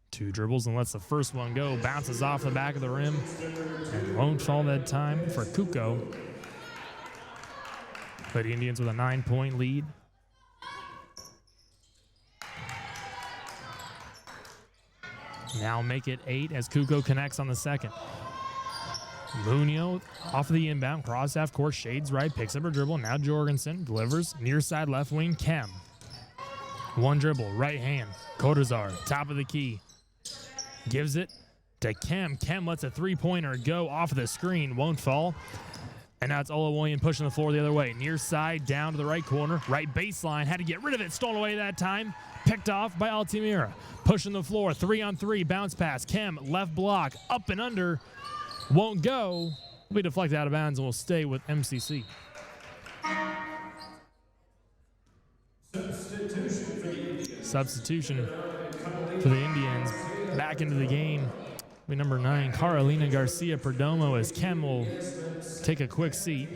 Two dribbles and lets the first one go. Bounces off the back of the rim and won't fall that time for Cuco. Lady Indians with a 9-point lead. Now make it 8 as Cuco connects on the second. Munoz off of the inbound, cross half court, shades right, picks up her dribble. Now Jorgensen delivers, near side left wing, Kem. One dribble, right hand, Cortazar, top of the key. Gives it to Kem. Kem lets a three-pointer go off of the screen, won't fall. And now it's Olowoyan pushing the floor the other way. Near side, down to the right corner, right baseline. Had to get rid of it, stolen away that time. Picked off by Altamira. Pushing the floor, 3-on-3, bounce pass. Kem, left block, up and under. Won't go. Will be deflected out of bounds and will stay with MCC. Substitution for the Indians. Back into the game. Will be number 9, Carolina Garcia Perdomo, as Kem will take a quick seat.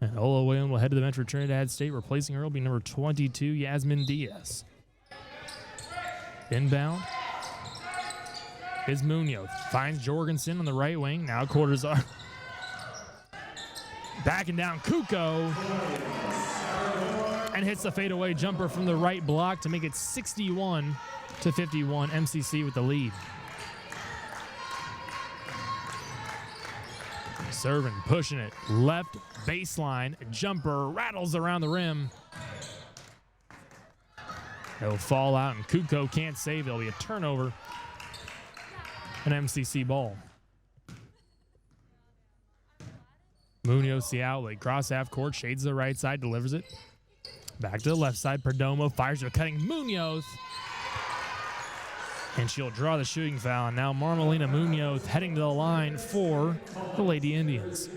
And Olowoyan will head to the bench for Trinidad State. Replacing her will be number 22, Yasmin Diaz. Inbound is Munoz. Finds Jorgensen on the right wing. Now Cortazar. Backing down Cuco. And hits the fadeaway jumper from the right block to make it 61-51. MCC with the lead. Serving, pushing it. Left baseline. Jumper rattles around the rim. It'll fall out, and Cuco can't save. It'll be a turnover. An MCC ball. Munoz, the outlet. Cross half court. Shades to the right side. Delivers it. Back to the left side. Perdomo fires to a cutting Munoz. And she'll draw the shooting foul. And now Marmelina Munoz heading to the line for the Lady Indians.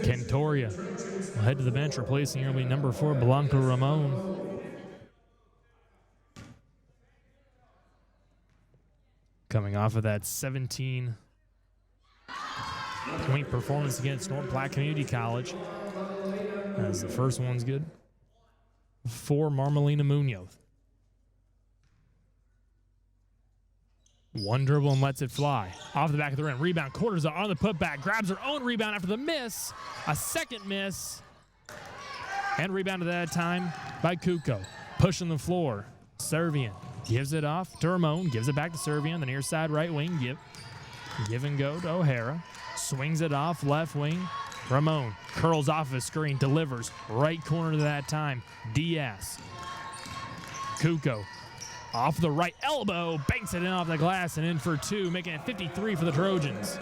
Kentoria will head to the bench. Replacing her will be number 4, Blanca Ramon. Coming off of that 17-point performance against North Platte Community College. As the first one's good for Marmelina Munoz. One dribble and lets it fly. Off the back of the rim. Rebound. Cortazar on the putback. Grabs her own rebound after the miss. A second miss. And rebounded that time by Cuco. Pushing the floor. Servian gives it off to Ramon. Gives it back to Servian. The near side right wing. Give and go to O'Hara. Swings it off left wing. Ramon curls off of his screen. Delivers. Right corner that time. Diaz. Cuco. Off the right elbow, banks it in off the glass and in for 2, making it 53 for the Trojans.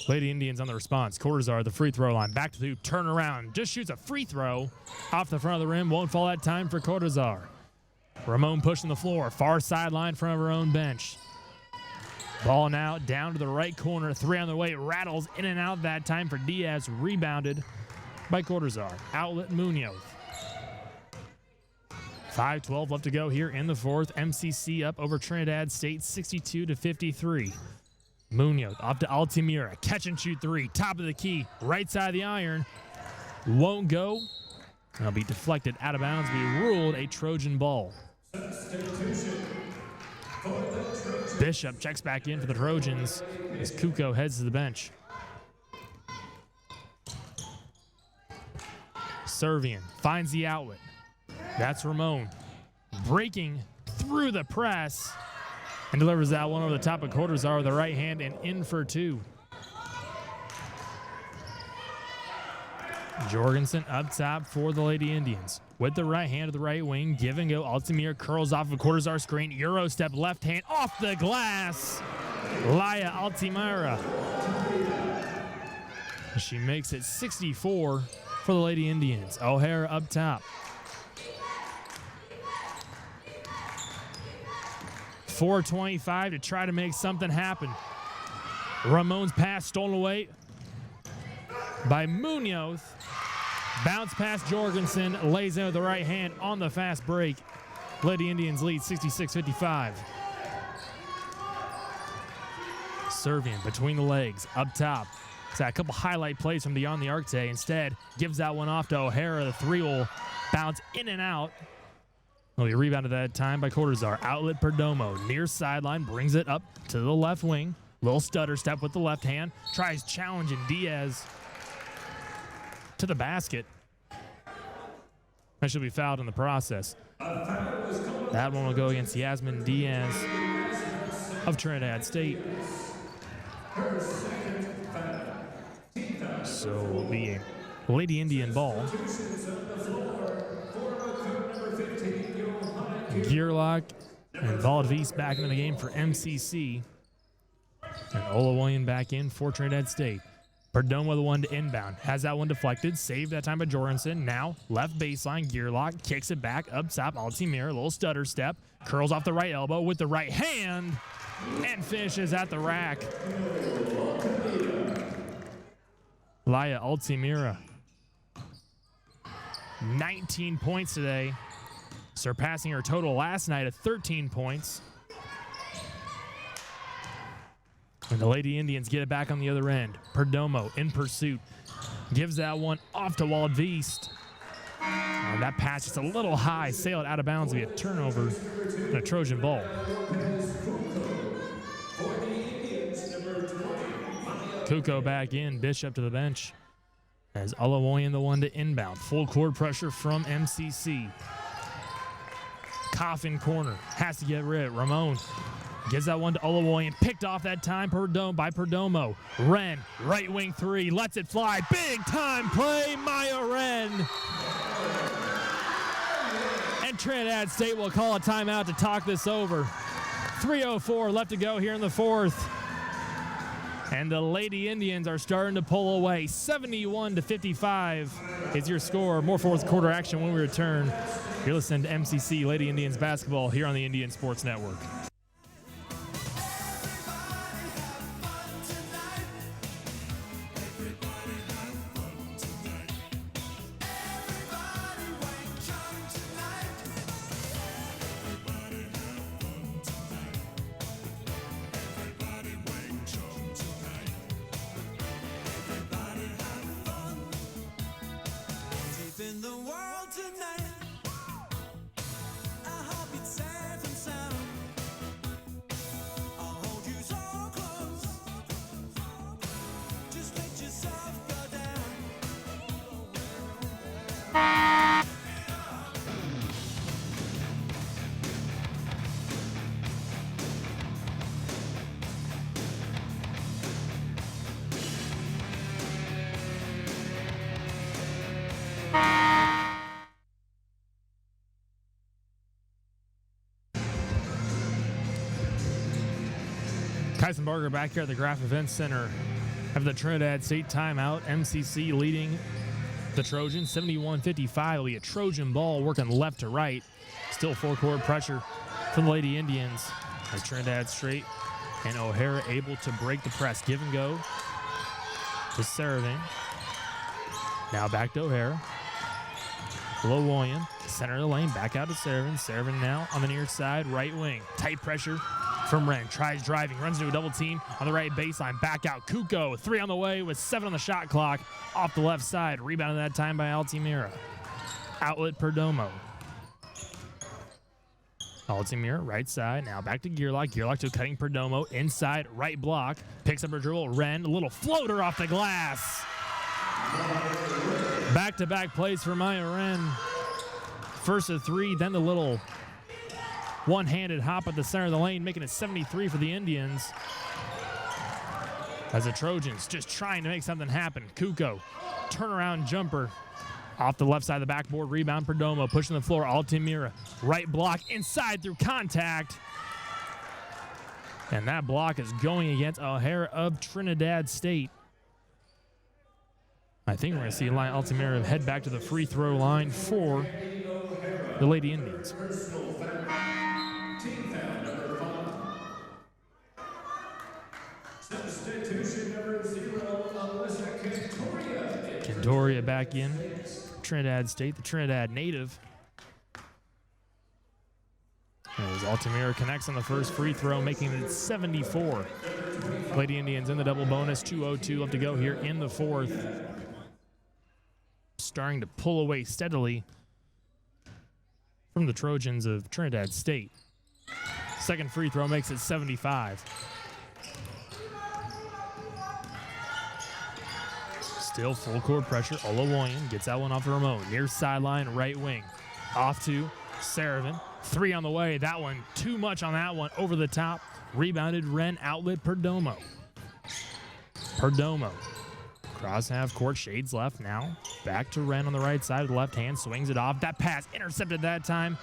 Lady Indians on the response. Cortazar, the free throw line. Back to the turn around. Just shoots a free throw off the front of the rim. Won't fall that time for Cortazar. Ramon pushing the floor. Far sideline, front of her own bench. Ball now down to the right corner. 3 on the way. Rattles in and out that time for Diaz. Rebounded by Cortazar. Outlet Munoz. 5:12 left to go here in the fourth. MCC up over Trinidad State 62-53. Munoz up to Altamira. Catch and shoot 3. Top of the key. Right side of the iron. Won't go. And it'll be deflected out of bounds. Be ruled a Trojan ball. Bishop checks back in for the Trojans as Cuco heads to the bench. Servian finds the outlet. That's Ramon breaking through the press and delivers that one over the top of Cortazar with the right hand and in for 2. Jorgensen up top for the Lady Indians. With the right hand to the right wing, give and go. Altamira curls off of a quarters-hour screen. Euro step left hand off the glass. Laia Altamira. She makes it 64 for the Lady Indians. O'Hara up top. 4:25 to try to make something happen. Ramon's pass stolen away by Munoz. Bounce past Jorgensen, lays in with the right hand on the fast break. Lady Indians lead 66-55. Serving between the legs, up top. So a couple highlight plays from beyond the arc today. Instead, gives that one off to O'Hara. The three will bounce in and out. Will be rebounded that time by Cortazar. Outlet Perdomo, near sideline, brings it up to the left wing. Little stutter step with the left hand. Tries challenging Diaz to the basket. That should be fouled in the process. That one will go against Yasmin Diaz of Trinidad State. So it will be a Lady Indian ball. Gearlock and Valdvis back into the game for MCC. And Olawoyan back in for Trinidad State. Perdomo with the one to inbound. Has that one deflected. Saved that time by Jorgensen. Now left baseline. Gearlock kicks it back up top. Altamira, little stutter step. Curls off the right elbow with the right hand. And finishes at the rack. Laia Altamira. 19 points today. Surpassing her total last night at 13 points. And the Lady Indians get it back on the other end. Perdomo in pursuit. Gives that one off to Waldvist. And that pass just a little high. Sailed out of bounds via turnover and a Trojan ball. Cuco back in. Bishop to the bench. As Olawoyan the one to inbound. Full court pressure from MCC. Coffin corner. Has to get rid. Ramon gives that one to Olawoyan. Picked off that time by Perdomo. Wren, right wing three. Lets it fly. Big time play. Maya Wren. And Trinidad State will call a timeout to talk this over. 3:04 left to go here in the fourth. And the Lady Indians are starting to pull away. 71-55 is your score. More fourth quarter action when we return. You're listening to MCC Lady Indians basketball here on the Indian Sports Network. In the world tonight, I hope it's safe and sound. I'll hold you so close. Just let yourself go down. Keisenberger back here at the Graf Events Center of the Trinidad State timeout. MCC leading the Trojans 71-55. Will be a Trojan ball working left to right. Still full court pressure from the Lady Indians. As Trinidad State and O'Hara able to break the press. Give and go to Saravin. Now back to O'Hara. Olawoyan, center of the lane, back out to Saravin. Saravin now on the near side, right wing. Tight pressure from Wren. Tries driving, runs into a double team on the right baseline. Back out, Cuco. 3 on the way with 7 on the shot clock. Off the left side. Rebounded that time by Altamira. Outlet Perdomo. Altamira, right side. Now back to Gearlock. Gearlock to cutting Perdomo. Inside, right block. Picks up her dribble. Wren, a little floater off the glass. Back-to-back plays for Maya Wren. First of 3, then the little one-handed hop at the center of the lane, making it 73 for the Indians. As the Trojans just trying to make something happen. Cuco, turnaround jumper. Off the left side of the backboard, rebound Perdomo, pushing the floor, Altamira. Right block, inside through contact. And that block is going against O'Hara of Trinidad State. I think we're going to see Laia Altamira head back to the free throw line for the Lady Indians. Cantoria back in. Trinidad State, the Trinidad native. As Altamira connects on the first free throw, making it 74. Lady Indians in the double bonus, 2:02 left to go here in the fourth. Starting to pull away steadily from the Trojans of Trinidad State. Second free throw makes it 75. Still full court pressure. Olawoyan gets that one off to Ramon. Near sideline, right wing. Off to Saravan. Three on the way. That one, too much on that one. Over the top. Rebounded Ren, outlet Perdomo. Perdomo. Cross half court, shades left now. Back to Ren on the right side with the left hand. Swings it off. That pass intercepted that time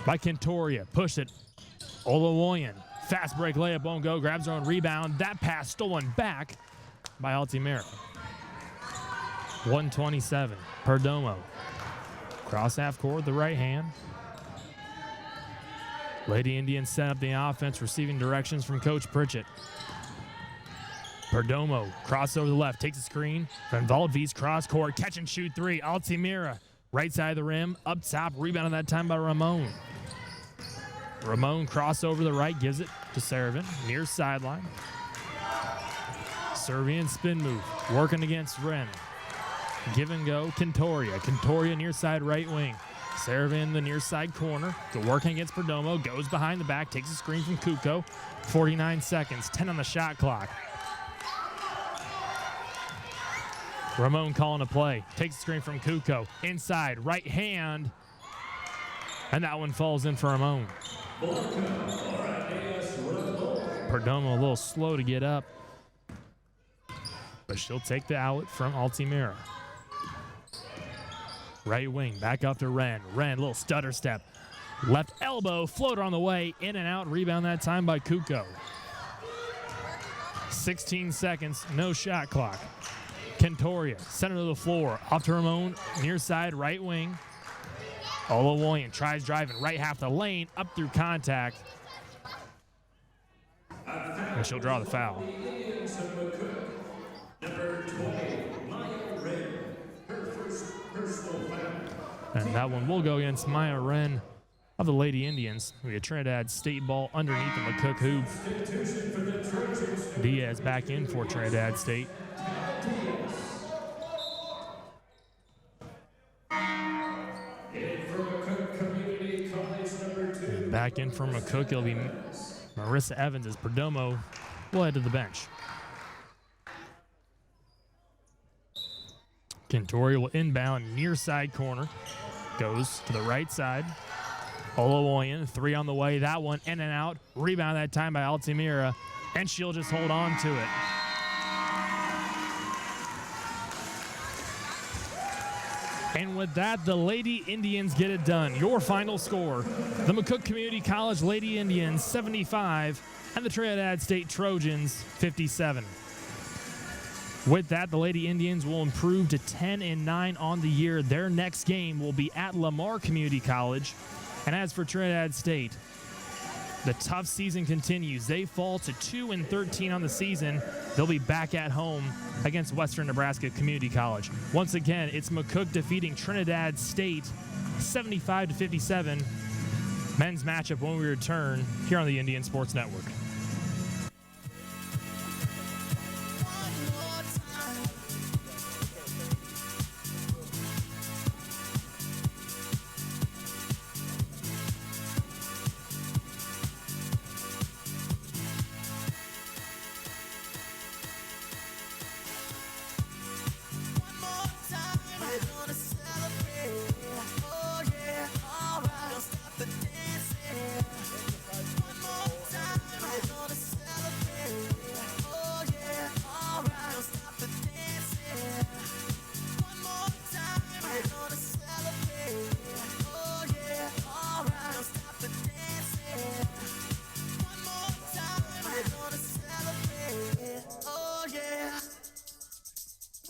by Cantoria. Push it. Olawoyan. Fast break layup won't go. Grabs her own rebound. That pass stolen back by Altamira. 127. Perdomo. Cross half court with the right hand. Lady Indians set up the offense, receiving directions from Coach Pritchett. Perdomo, cross over the left, takes a screen. Van Valdvies, cross court, catch and shoot three. Altamira, right side of the rim, up top, rebounded that time by Ramon. Ramon, cross over the right, gives it to Saravan, near sideline. Serbian spin move, working against Ren. Give and go, Cantoria. Cantoria near side right wing. Saravan the near side corner. Working against Perdomo, goes behind the back, takes a screen from Cuco. 49 seconds, 10 on the shot clock. Ramon calling a play, takes a screen from Cuco. Inside, right hand. And that one falls in for Ramon. Perdomo a little slow to get up, but she'll take the outlet from Altamira. Right wing, back up to Ren. Ren, little stutter step. Left elbow, floater on the way, in and out. Rebound that time by Cuco. 16 seconds, no shot clock. Cantoria, center of the floor. Off to Ramon, near side, right wing. Olawoyan tries driving right half the lane, up through contact. And she'll draw the foul. And that one will go against Maya Wren of the Lady Indians. We have Trinidad State ball underneath the McCOOK hoop. Diaz back in for Trinidad State. And back in for McCOOK, it'll be Marissa Evans as Perdomo will head to the bench. Cantoria will inbound near side corner. Goes to the right side. Olawoyan, three on the way. That one in and out. Rebound that time by Altamira. And she'll just hold on to it. And with that, the Lady Indians get it done. Your final score, the McCOOK Community College Lady Indians 75 and the Trinidad State Trojans 57. With that, the Lady Indians will improve to 10-9 on the year. Their next game will be at Lamar Community College. And as for Trinidad State, the tough season continues. They fall to 2-13 on the season. They'll be back at home against Western Nebraska Community College. Once again, it's McCOOK defeating Trinidad State 75-57. Men's matchup when we return here on the Indian Sports Network.